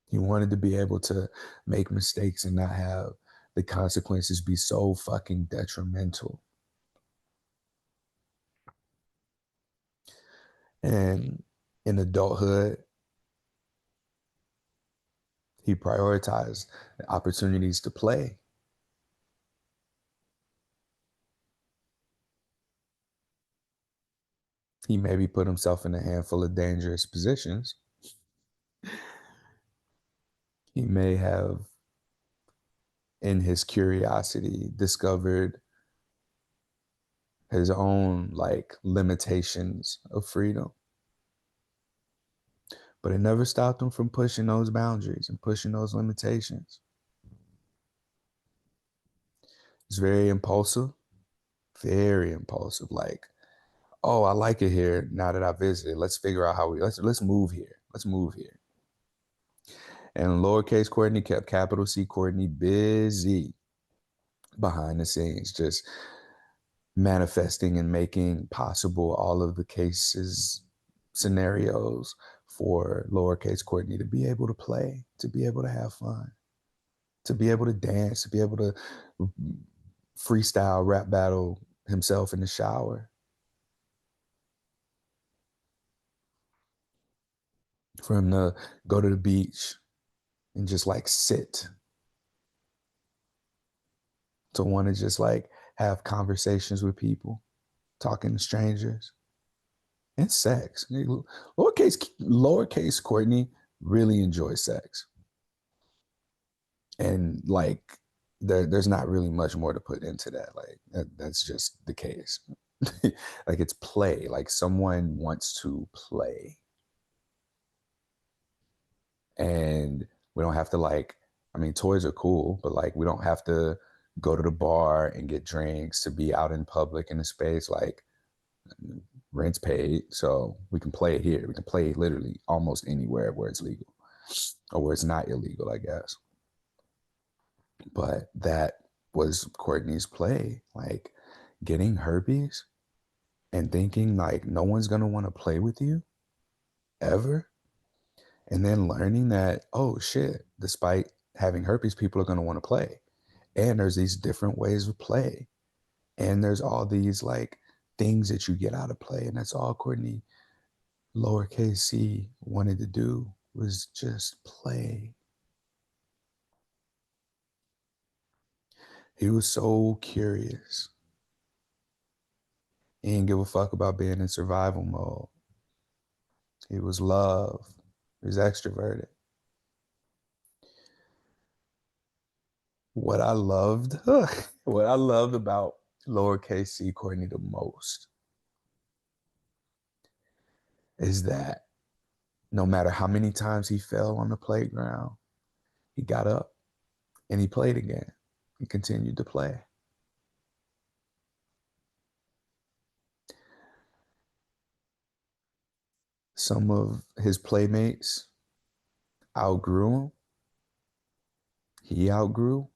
He wanted to be able to make mistakes and not have the consequences be so fucking detrimental. And in adulthood, he prioritized the opportunities to play. He maybe put himself in a handful of dangerous positions. He may have, in his curiosity, discovered his own like limitations of freedom. But it never stopped him from pushing those boundaries and pushing those limitations. It's very impulsive, very impulsive. Like, oh, I like it here now that I visited. Let's figure out how let's move here. Let's move here. And lowercase Courtney kept capital C Courtney busy behind the scenes, just manifesting and making possible all of the cases, scenarios for lowercase Courtney to be able to play, to be able to have fun, to be able to dance, to be able to freestyle rap battle himself in the shower, for him to go to the beach and just like sit, to want to just like have conversations with people, talking to strangers, and sex. Lowercase Courtney really enjoys sex. And like there's not really much more to put into that. Like that's just the case. Like it's play. Like someone wants to play. And we don't have to like, I mean, toys are cool, but like we don't have to go to the bar and get drinks to be out in public in a space. Like rent's paid, so we can play it here. We can play literally almost anywhere where it's legal or where it's not illegal, I guess. But that was Courtney's play, like getting herpes and thinking like no one's gonna want to play with you ever. And then learning that, oh shit, despite having herpes, people are gonna want to play. And there's these different ways of play. And there's all these like things that you get out of play. And that's all Courtney lowercase c wanted to do, was just play. He was so curious. He didn't give a fuck about being in survival mode. He was love. He was extroverted. What I loved, what I loved about lowercase c Courtney the most is that no matter how many times he fell on the playground, he got up and he played again. He continued to play. Some of his playmates outgrew him. He outgrew.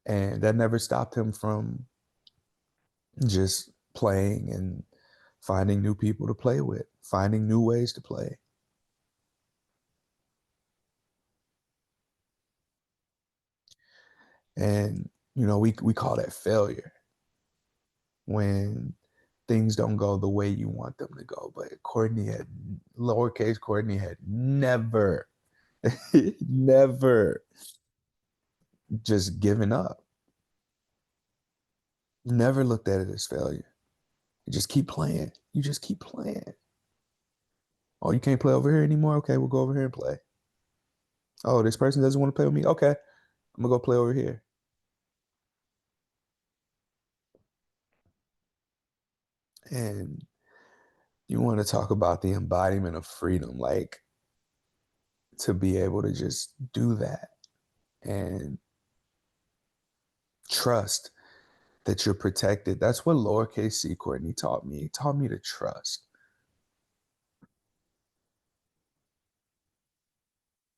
And that never stopped him from just playing and finding new people to play with, finding new ways to play. And, you know, we call that failure when things don't go the way you want them to go. But lowercase Courtney had never, never just given up, never looked at it as failure. You just keep playing. You just keep playing. Oh, you can't play over here anymore? Okay, we'll go over here and play. Oh, this person doesn't want to play with me? Okay, I'm gonna go play over here. And you want to talk about the embodiment of freedom, like to be able to just do that and trust that you're protected. That's what lowercase c Courtney taught me. He taught me to trust.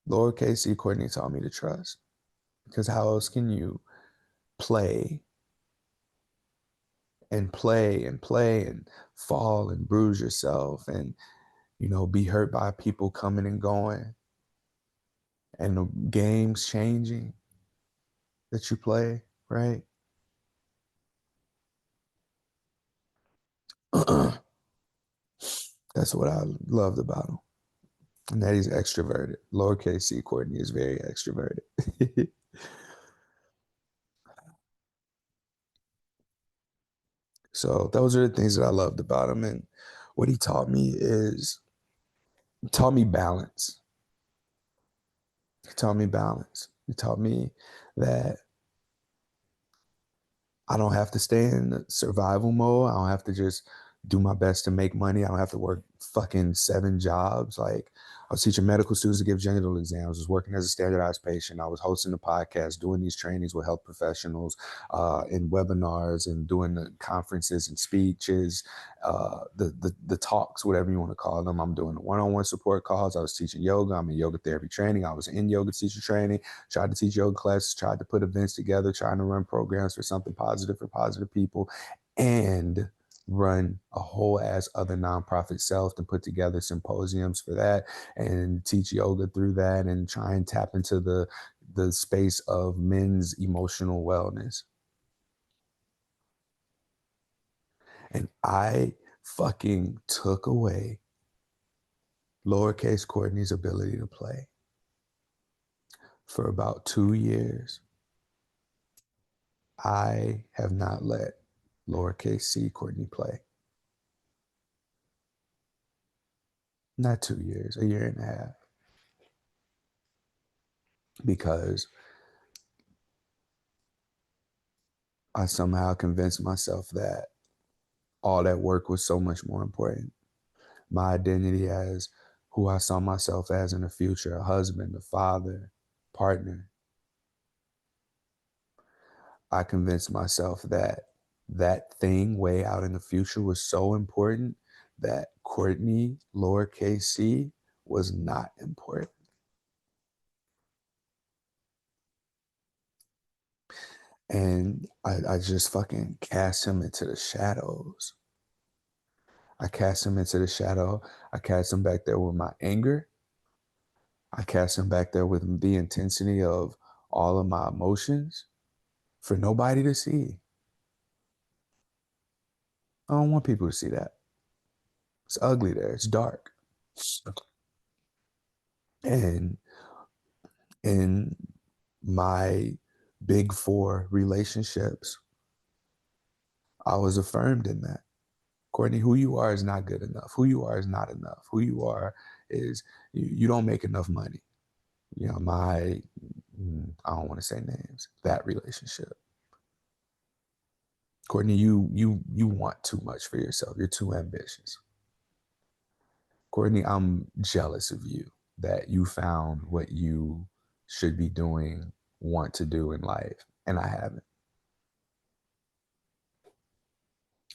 Lowercase c Courtney taught me to trust. Because how else can you play and play and play and fall and bruise yourself and, you know, be hurt by people coming and going and the games changing that you play, right? That's what I loved about him. And that he's extroverted. Lowercase c Courtney is very extroverted. So those are the things that I loved about him. And what he taught me is, he taught me balance. He taught me balance. He taught me that I don't have to stay in survival mode. I don't have to just do my best to make money. I don't have to work fucking 7 jobs. Like, I was teaching medical students to give genital exams. I was working as a standardized patient. I was hosting a podcast, doing these trainings with health professionals, in webinars, and doing the conferences and speeches, the talks, whatever you want to call them. I'm doing the one-on-one support calls. I was teaching yoga. I'm in yoga therapy training. I was in yoga teacher training. Tried to teach yoga classes. Tried to put events together. Trying to run programs for something positive for positive people, and run a whole ass other nonprofit self and put together symposiums for that and teach yoga through that and try and tap into the space of men's emotional wellness. And I fucking took away lowercase Courtney's ability to play for about 2 years. I have not let lowercase c Courtney play. Not 2 years, a year and a half. Because I somehow convinced myself that all that work was so much more important. My identity as who I saw myself as in the future, a husband, a father, partner. I convinced myself that that thing way out in the future was so important that Courtney, lowercase c, was not important. And I just fucking cast him into the shadows. I cast him into the shadow. I cast him back there with my anger. I cast him back there with the intensity of all of my emotions for nobody to see. I don't want people to see that. It's ugly there. It's dark. And in my big 4 relationships, I was affirmed in that. Courtney, who you are is not good enough. Who you are is not enough. Who you are is you don't make enough money. You know, I don't want to say names. That relationship. Courtney, you want too much for yourself. You're too ambitious. Courtney, I'm jealous of you that you found what you should be doing, want to do in life, and I haven't.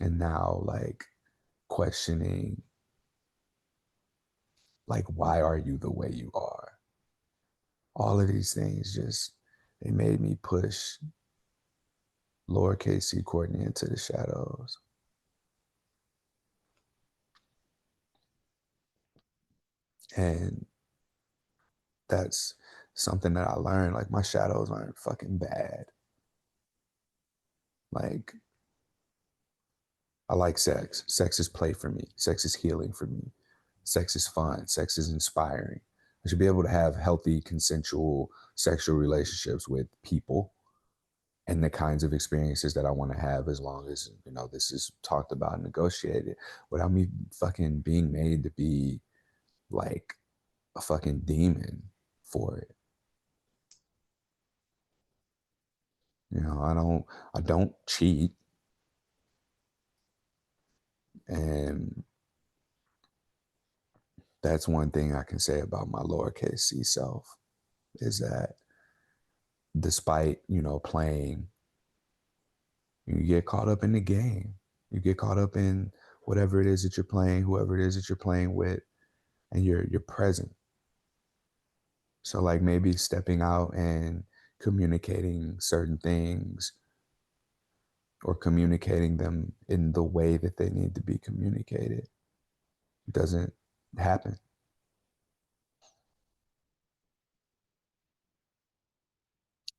And now, like, questioning, like, why are you the way you are? All of these things just, they made me push lowercase c Courtney into the shadows. And that's something that I learned. Like, my shadows aren't fucking bad. Like, I like sex. Sex is play for me. Sex is healing for me. Sex is fun. Sex is inspiring. I should be able to have healthy, consensual sexual relationships with people and the kinds of experiences that I want to have, as long as, you know, this is talked about and negotiated, without me fucking being made to be like a fucking demon for it. You know, I don't cheat. And that's one thing I can say about my lowercase c self, is that despite, you know, playing, you get caught up in the game. You get caught up in whatever it is that you're playing, whoever it is that you're playing with, and you're present. So, like, maybe stepping out and communicating certain things, or communicating them in the way that they need to be communicated, doesn't happen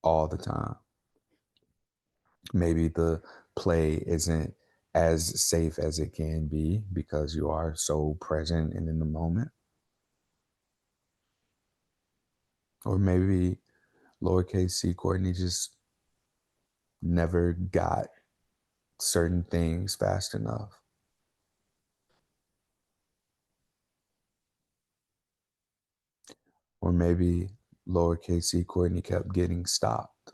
all the time. Maybe the play isn't as safe as it can be because you are so present and in the moment. Or maybe lowercase c Courtney just never got certain things fast enough. Or maybe lowercase c Courtney kept getting stopped.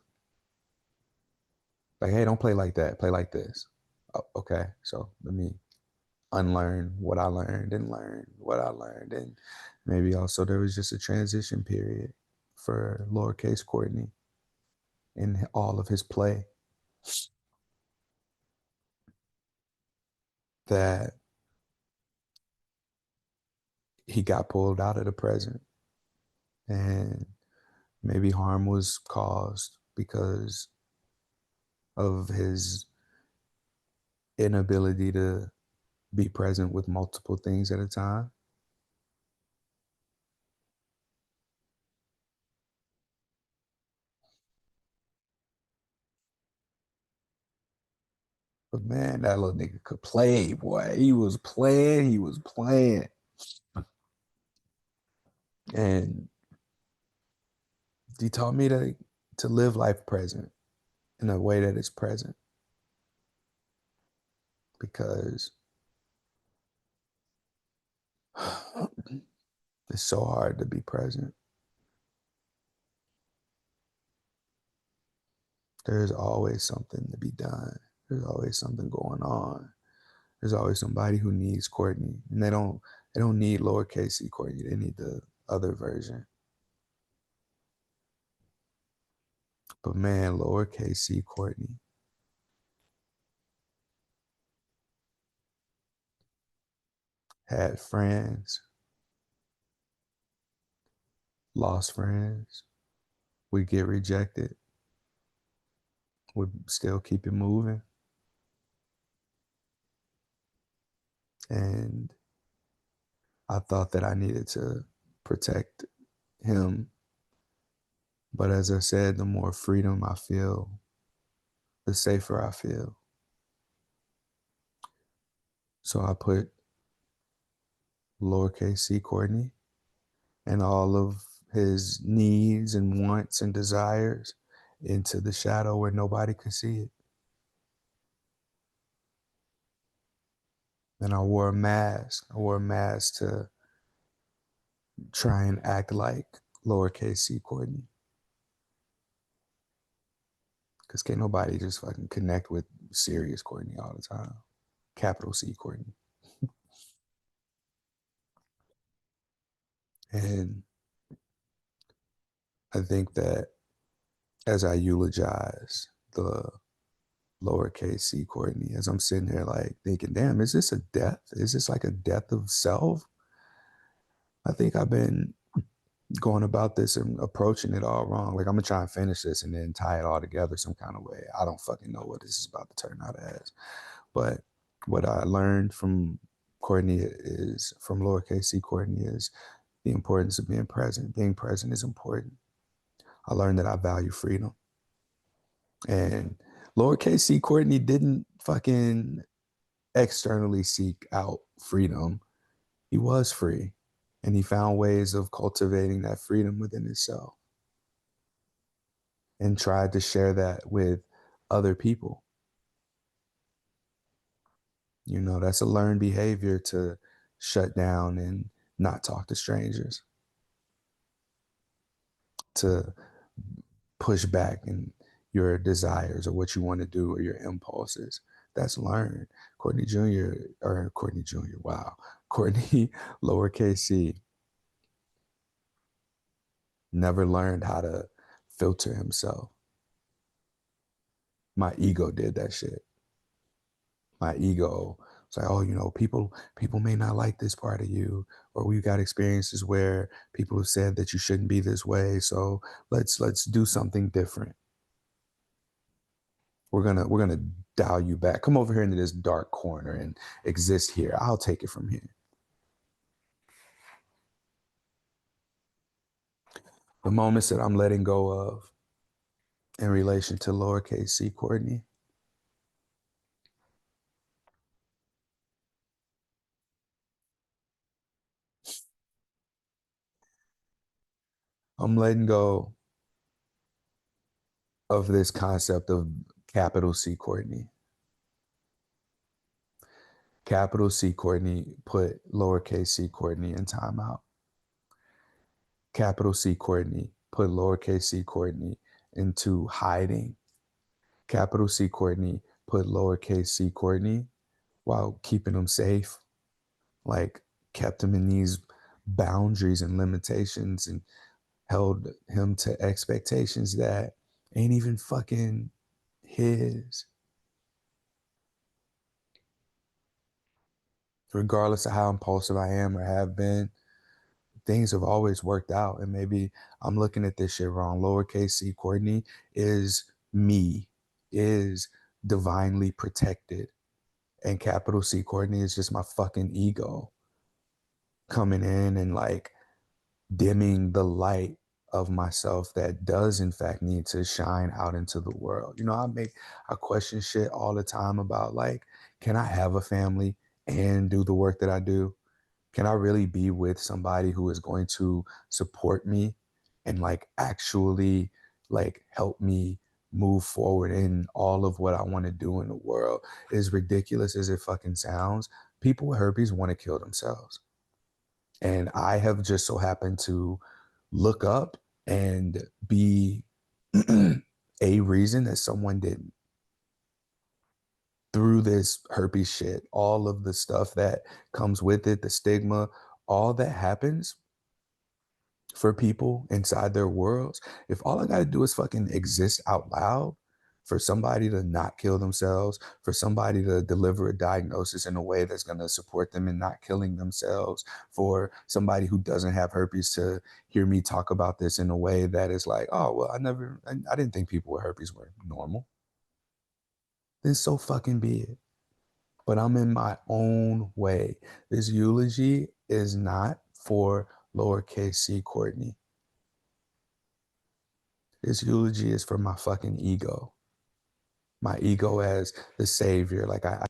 Like, hey, don't play like that. Play like this. Oh, okay. So let me unlearn what I learned and learn what I learned. And maybe also there was just a transition period for lowercase Courtney in all of his play that he got pulled out of the present. And maybe harm was caused because of his inability to be present with multiple things at a time. But man, that little nigga could play, boy. He was playing, he was playing. And he taught me to live life present in a way that is present because it's so hard to be present. There's always something to be done. There's always something going on. There's always somebody who needs Courtney, and they don't need lowercase c Courtney. They need the other version. But man, lowercase c Courtney had friends, lost friends, would get rejected, would still keep it moving. And I thought that I needed to protect him. But as I said, the more freedom I feel, the safer I feel. So I put lowercase c Courtney and all of his needs and wants and desires into the shadow where nobody could see it. And I wore a mask. I wore a mask to try and act like lowercase c Courtney. Because can't nobody just fucking connect with serious Courtney all the time. Capital C Courtney. And I think that as I eulogize the lowercase c Courtney, as I'm sitting here like thinking, damn, is this a death? Is this like a death of self? I think I've been going about this and approaching it all wrong. Like I'm gonna try and finish this and then tie it all together some kind of way. I don't fucking know what this is about to turn out as. But what I learned from Courtney is from lowercase c Courtney is the importance of being present. Being present is important. I learned that I value freedom. And lowercase c Courtney didn't fucking externally seek out freedom. He was free. And he found ways of cultivating that freedom within himself and tried to share that with other people. You know, that's a learned behavior to shut down and not talk to strangers, to push back in your desires or what you want to do or your impulses. That's learned. Courtney Jr. or Courtney Jr. Wow. Courtney lowercase c never learned how to filter himself. My ego did that shit. My ego was like, oh, you know, people may not like this part of you, or we got experiences where people have said that you shouldn't be this way. So let's do something different. We're gonna dial you back. Come over here into this dark corner and exist here. I'll take it from here. The moments that I'm letting go of in relation to lowercase c Courtney, I'm letting go of this concept of capital C Courtney. Capital C Courtney put lowercase c Courtney in timeout. Capital C Courtney put lowercase c Courtney into hiding capital C Courtney put lowercase c Courtney while keeping him safe, like kept him in these boundaries and limitations and held him to expectations that ain't even fucking his. Regardless of how impulsive I am or have been, things have always worked out. And maybe I'm looking at this shit wrong. Lowercase c Courtney is me, is divinely protected. And capital C Courtney is just my fucking ego coming in and like dimming the light of myself that does in fact need to shine out into the world. You know, I question shit all the time about like, can I have a family and do the work that I do? Can I really be with somebody who is going to support me and like actually like help me move forward in all of what I want to do in the world? As ridiculous as it fucking sounds, people with herpes want to kill themselves. And I have just so happened to look up and be a reason that someone didn't. Through this herpes shit, all of the stuff that comes with it, the stigma, all that happens for people inside their worlds. If all I got to do is fucking exist out loud, for somebody to not kill themselves, for somebody to deliver a diagnosis in a way that's going to support them in not killing themselves, for somebody who doesn't have herpes to hear me talk about this in a way that is like, oh, well, I didn't think people with herpes were normal. Then so fucking be it. But I'm in my own way. This eulogy is not for lowercase c Courtney. This eulogy is for my fucking ego. My ego as the savior. Like I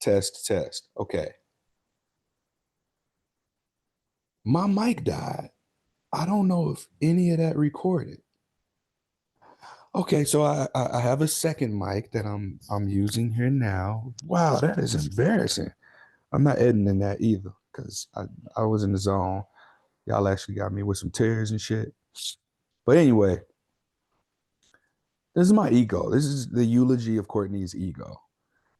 Test, test. Okay. My mic died. I don't know if any of that recorded. Okay, so I have a second mic that I'm using here now. Wow, that is embarrassing. I'm not editing that either because I was in the zone. Y'all actually got me with some tears and shit. But anyway, this is my ego. This is the eulogy of Courtney's ego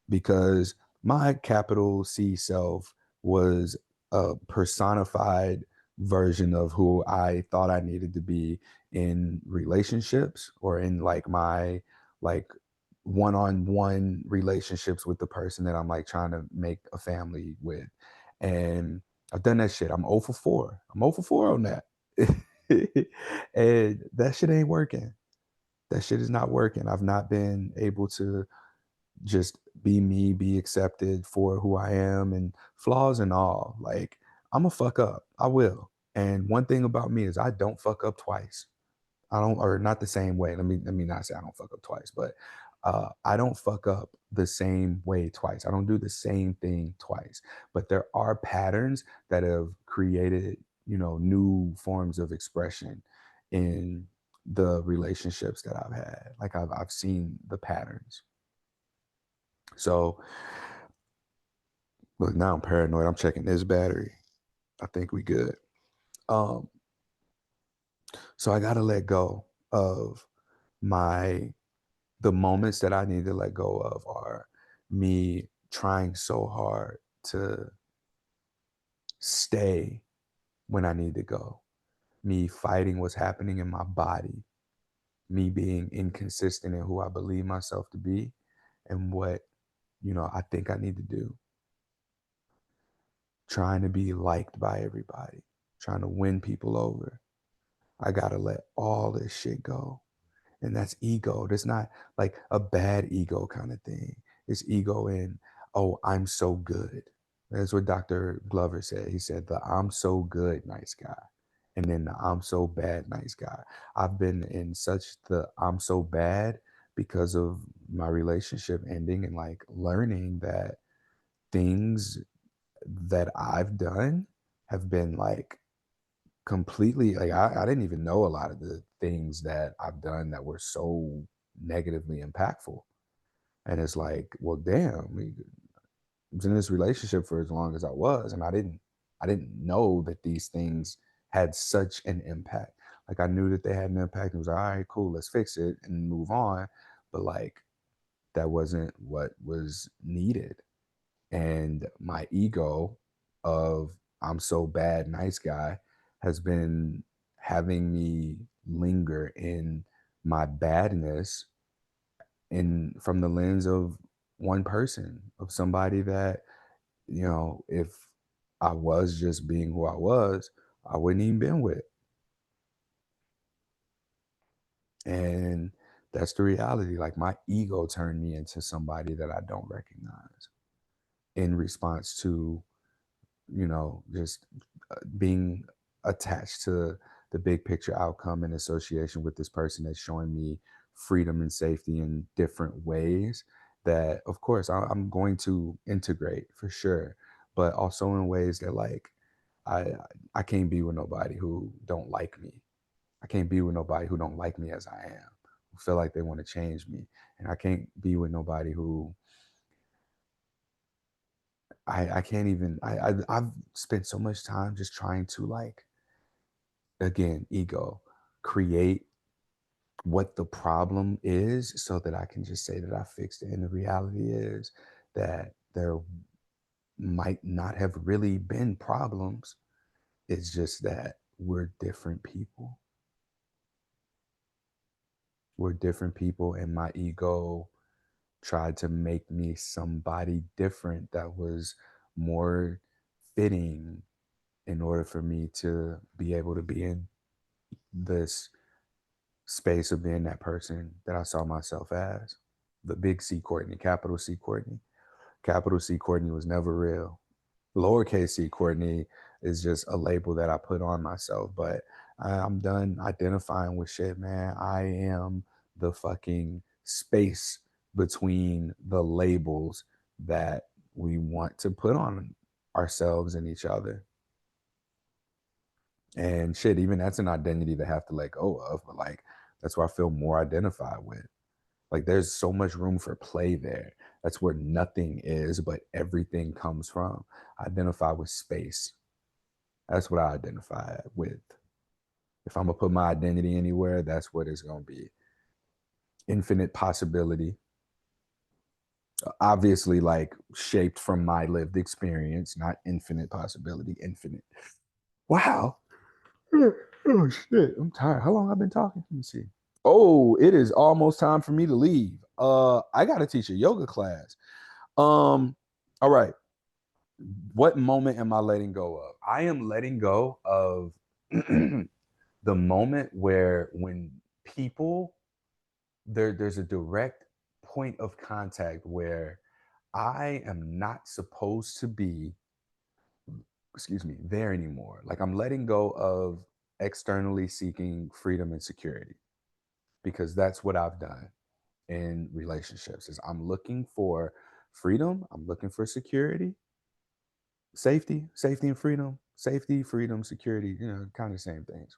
because my capital C self was a personified version of who I thought I needed to be in relationships or in like my like one-on-one relationships with the person that I'm like trying to make a family with. And I've done that shit. I'm 0 for 4. I'm 0 for 4 on that. And that shit ain't working. That shit is not working. I've not been able to just be me, be accepted for who I am and flaws and all. Like, I'm a fuck up. I will. And one thing about me is I don't fuck up twice. I don't, or not the same way. Let me not say I don't fuck up twice, but I don't fuck up the same way twice. I don't do the same thing twice. But there are patterns that have created, new forms of expression in the relationships that I've had. Like I've seen the patterns. So look, now I'm paranoid. I'm checking this battery. I think we good. Um, so I gotta let go of the moments that I need to let go of are me trying so hard to stay when I need to go, me fighting what's happening in my body, me being inconsistent in who I believe myself to be and what, I think I need to do, trying to be liked by everybody, trying to win people over. I gotta let all this shit go. And that's ego. That's not like a bad ego kind of thing. It's ego in, oh, I'm so good. That's what Dr. Glover said. He said the I'm so good nice guy. And then the I'm so bad nice guy. I've been in such the I'm so bad because of my relationship ending and like learning that things that I've done have been like completely like I didn't even know a lot of the things that I've done that were so negatively impactful. And it's like, well, damn, I was in this relationship for as long as I was, and I didn't know that these things had such an impact. Like I knew that they had an impact. It was like, all right, cool, let's fix it and move on. But like that wasn't what was needed. And my ego of I'm so bad, nice guy has been having me linger in my badness in from the lens of one person, of somebody that, if I was just being who I was, I wouldn't even been with. And that's the reality. Like my ego turned me into somebody that I don't recognize in response to just being attached to the big picture outcome in association with this person that's showing me freedom and safety in different ways that of course I'm going to integrate for sure, but also in ways that like i I can't be with nobody who don't like me. I can't be with nobody who don't like me as I am, who feel like they want to change me. And I can't be with nobody who I can't even I've spent so much time just trying to like, again, ego, create what the problem is so that I can just say that I fixed it. And the reality is that there might not have really been problems. It's just that we're different people. We're different people, and my ego tried to make me somebody different that was more fitting in order for me to be able to be in this space of being that person that I saw myself as. The big C Courtney, capital C Courtney. Capital C Courtney was never real. Lowercase c Courtney is just a label that I put on myself, but I'm done identifying with shit, man. I am the fucking space between the labels that we want to put on ourselves and each other. And shit, even that's an identity to have to let go of. But like, that's where I feel more identified with. Like, there's so much room for play there. That's where nothing is, but everything comes from. I identify with space. That's what I identify with. If I'm gonna put my identity anywhere, that's what it's gonna be. Infinite possibility. Obviously, like shaped from my lived experience, not infinite possibility, infinite. Wow. Oh shit, I'm tired. How long I've been talking? Let me see. Oh, it is almost time for me to leave. I gotta teach a yoga class. All right. What moment am I letting go of? I am letting go of the moment where when people there's a direct point of contact where I am not supposed to be, excuse me, there anymore. Like, I'm letting go of externally seeking freedom and security, because that's what I've done in relationships is I'm looking for freedom, I'm looking for security, safety and freedom, safety, freedom, security, kind of the same things.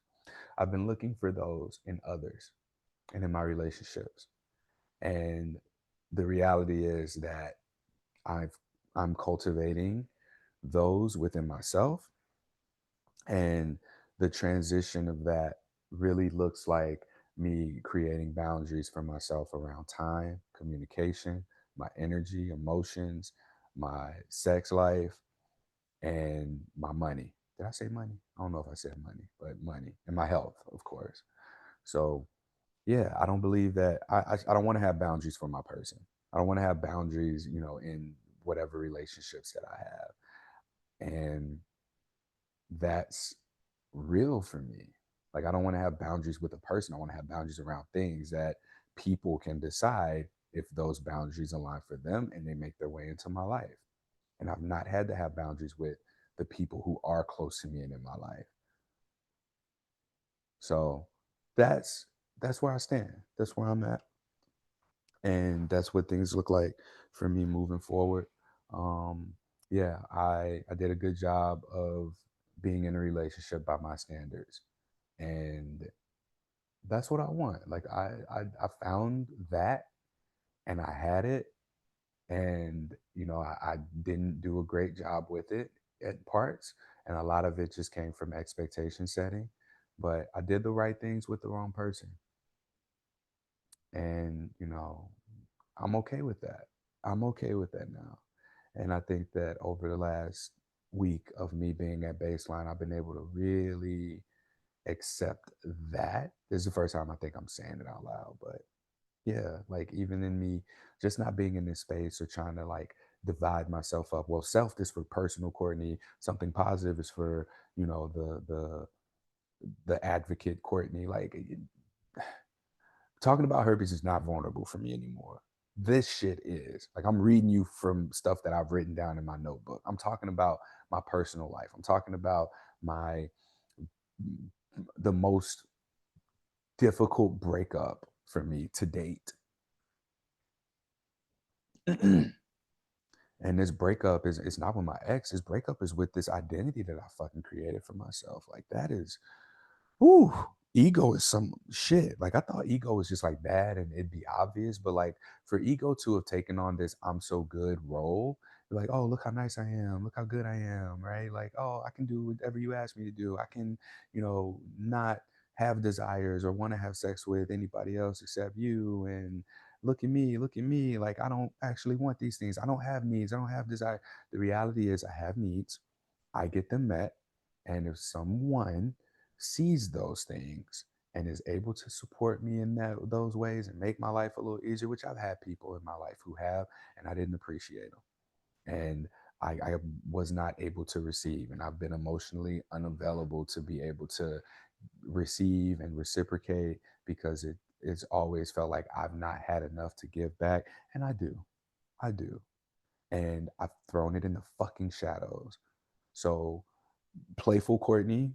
I've been looking for those in others and in my relationships. And the reality is that I've I'm cultivating those within myself, and the transition of that really looks like me creating boundaries for myself around time, communication, my energy, emotions, my sex life, and my money. Did I say money? I don't know if I said money, but money and my health, of course. So yeah, I don't believe that I don't want to have boundaries for my person. I don't want to have boundaries, in whatever relationships that I have. And that's real for me. Like, I don't want to have boundaries with a person. I want to have boundaries around things that people can decide if those boundaries align for them and they make their way into my life. And I've not had to have boundaries with the people who are close to me and in my life. So that's where I stand. That's where I'm at. And that's what things look like for me moving forward. Um, yeah, I did a good job of being in a relationship by my standards, and that's what I want. Like, I found that, and I had it, and I didn't do a great job with it at parts, and a lot of it just came from expectation setting. But I did the right things with the wrong person, and I'm okay with that. I'm okay with that now. And I think that over the last week of me being at baseline, I've been able to really accept that. This is the first time I think I'm saying it out loud, but yeah, like, even in me just not being in this space or trying to like divide myself up. Well, self is for personal Courtney, something positive is for, the advocate Courtney. Like, talking about herpes is not vulnerable for me anymore. This shit is. Like, I'm reading you from stuff that I've written down in my notebook. I'm talking about my personal life. I'm talking about my the most difficult breakup for me to date. And this breakup is it's not with my ex. This breakup is with this identity that I fucking created for myself. Like, that is, ooh, ego is some shit. Like, I thought ego was just like bad and it'd be obvious, but like, for ego to have taken on this I'm so good role, like, oh, look how nice I am, look how good I am, right? Like, oh, I can do whatever you ask me to do. I can, not have desires or want to have sex with anybody else except you. And look at me. Like, I don't actually want these things. I don't have needs. I don't have desire. The reality is, I have needs. I get them met. And if someone sees those things and is able to support me in those ways and make my life a little easier, which I've had people in my life who have, and I didn't appreciate them. And I was not able to receive, and I've been emotionally unavailable to be able to receive and reciprocate, because it's always felt like I've not had enough to give back. And I do. And I've thrown it in the fucking shadows. So, playful Courtney,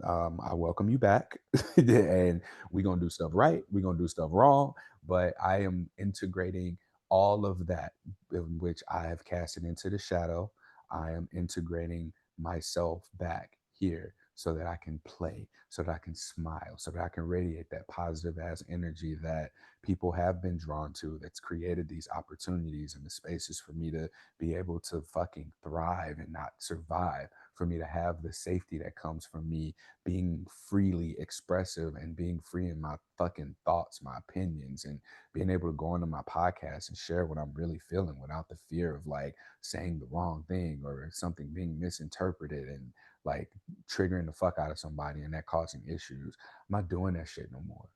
I welcome you back. And we're gonna do stuff right, we're gonna do stuff wrong, but I am integrating all of that in which I have casted into the shadow, I am integrating myself back here so that I can play, so that I can smile, so that I can radiate that positive ass energy that people have been drawn to, that's created these opportunities and the spaces for me to be able to fucking thrive and not survive, for me to have the safety that comes from me being freely expressive and being free in my fucking thoughts, my opinions, and being able to go into my podcast and share what I'm really feeling without the fear of like saying the wrong thing or something being misinterpreted and like triggering the fuck out of somebody and that causing issues. I'm not doing that shit no more.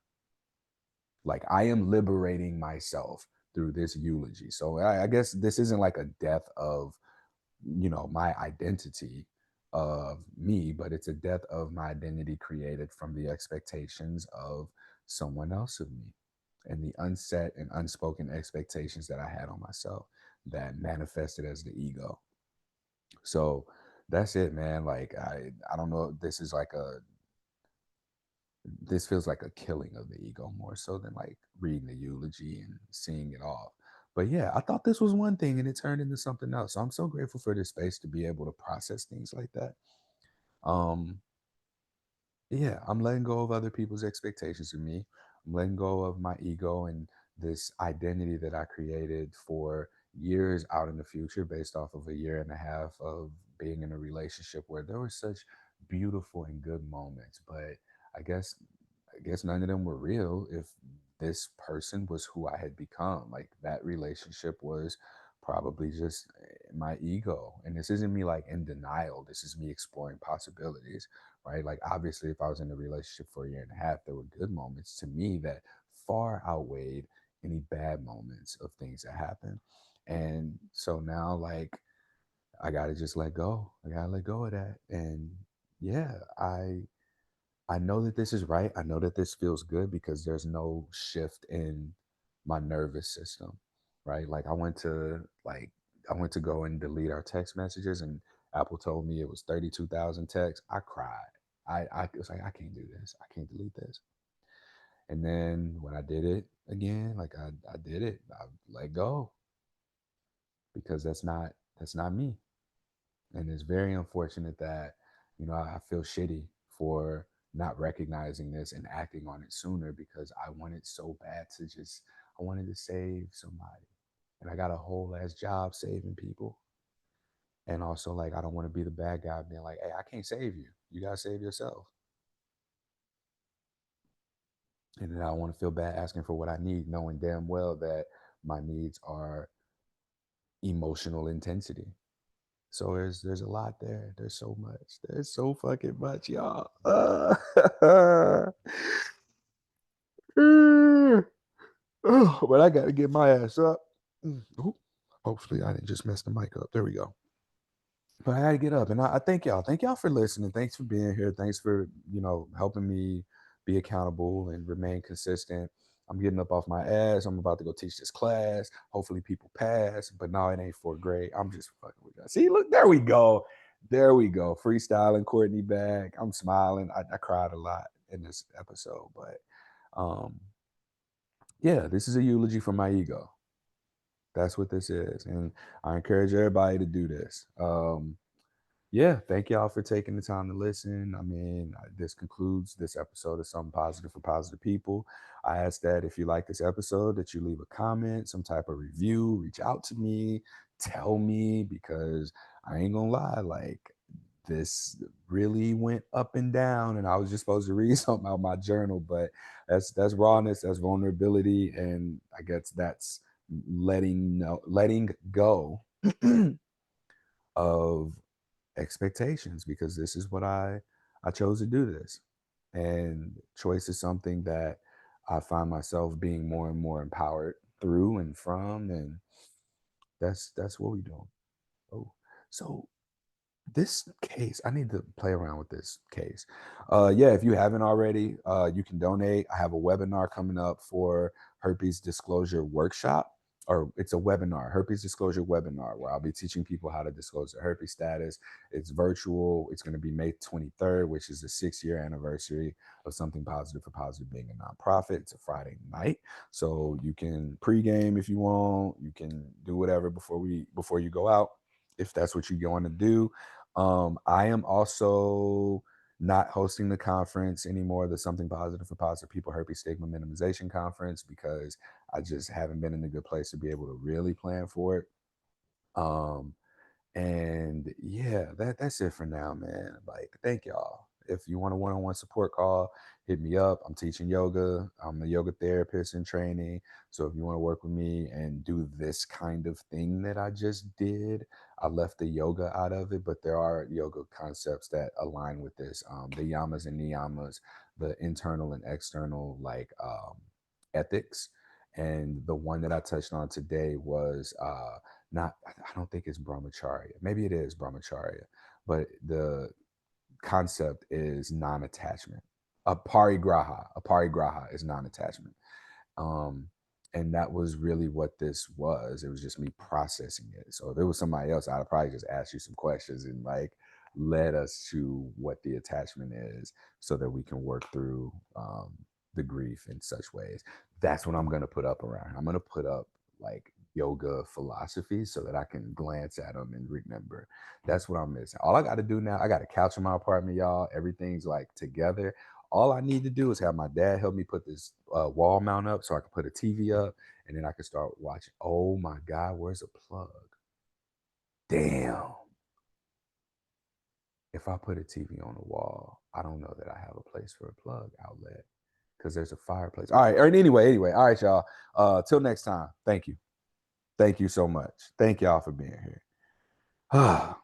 Like I am liberating myself through this eulogy. So I guess this isn't like a death of, my identity of me, but it's a death of my identity created from the expectations of someone else of me and the unset and unspoken expectations that I had on myself that manifested as the ego. So that's it, man. Like I don't know, this feels like a killing of the ego more so than like reading the eulogy and seeing it off. But yeah, I thought this was one thing and it turned into something else. So I'm so grateful for this space to be able to process things like that. Um, yeah, I'm letting go of other people's expectations of me. I'm letting go of my ego and this identity that I created for years out in the future based off of a year and a half of being in a relationship where there were such beautiful and good moments, but I guess I guess none of them were real if this person was who I had become. Like that relationship was probably just my ego. And this isn't me like in denial. This is me exploring possibilities, right? Like obviously if I was in a relationship for a year and a half, there were good moments to me that far outweighed any bad moments of things that happened. And so now like I gotta just let go. I gotta let go of that. And yeah, I know that this is right. I know that this feels good because there's no shift in my nervous system, right? Like I went to go and delete our text messages and Apple told me it was 32,000 texts. I cried. I was like, I can't do this. I can't delete this. And then when I did it again, like I did it. I let go because that's not me. And it's very unfortunate that, I feel shitty for not recognizing this and acting on it sooner because I wanted so bad I wanted to save somebody. And I got a whole ass job saving people. And also, like, I don't want to be the bad guy being like, hey, I can't save you. You got to save yourself. And then I want to feel bad asking for what I need, knowing damn well that my needs are emotional intensity. So there's a lot there. There's so much. There's so fucking much, y'all. But I gotta get my ass up. Ooh, hopefully I didn't just mess the mic up. There we go. But I gotta get up, and I thank y'all. Thank y'all for listening. Thanks for being here. Thanks for helping me be accountable and remain consistent. I'm getting up off my ass. I'm about to go teach this class. Hopefully people pass. But no, it ain't fourth grade. I'm just fucking with y'all. See, look, there we go. There we go. Freestyling Courtney back. I'm smiling. I cried a lot in this episode, but um, yeah, this is a eulogy for my ego. That's what this is, and I encourage everybody to do this. Yeah, thank y'all for taking the time to listen. I mean, this concludes this episode of Something Positive for Positive People. I ask that if you like this episode, that you leave a comment, some type of review, reach out to me, tell me, because I ain't gonna lie, like this really went up and down, and I was just supposed to read something out my journal, but that's rawness, that's vulnerability, and I guess that's letting go of expectations because this is what I chose to do this. And choice is something that I find myself being more and more empowered through and from, and that's what we're doing. Oh, so this case, I need to play around with this case. Yeah, if you haven't already, you can donate. I have a webinar coming up for herpes disclosure workshop. or it's a webinar, herpes disclosure webinar, where I'll be teaching people how to disclose their herpes status. It's virtual. It's going to be May 23rd, which is the 6-year anniversary of Something Positive for Positive being a nonprofit. It's a Friday night, so you can pregame if you want. You can do whatever before you go out, if that's what you're going to do. I am also not hosting the conference anymore, the Something Positive for Positive People Herpes Stigma Minimization Conference, because I just haven't been in a good place to be able to really plan for it. And yeah, that's it for now, man. Like, thank y'all. If you want a one-on-one support call, hit me up. I'm teaching yoga. I'm a yoga therapist in training. So if you want to work with me and do this kind of thing that I just did, I left the yoga out of it, but there are yoga concepts that align with this. The yamas and niyamas, the internal and external, like ethics. And the one that I touched on today was not, I don't think it's brahmacharya. Maybe it is brahmacharya, but the concept is non-attachment. A parigraha is non-attachment. Um, and that was really what this was. It was just me processing it. So if it was somebody else, I'd probably just ask you some questions and like led us to what the attachment is, so that we can work through the grief in such ways. That's what I'm going to put up around. I'm going to put up like yoga philosophies so that I can glance at them and remember. That's what I'm missing. All I got to do now, I got a couch in my apartment, y'all. Everything's like together. All I need to do is have my dad help me put this wall mount up so I can put a TV up, and then I can start watching. Oh my God, where's a plug? Damn. If I put a TV on the wall, I don't know that I have a place for a plug outlet, because there's a fireplace. All right. Anyway. All right, y'all. Till next time. Thank you. Thank you so much. Thank y'all for being here.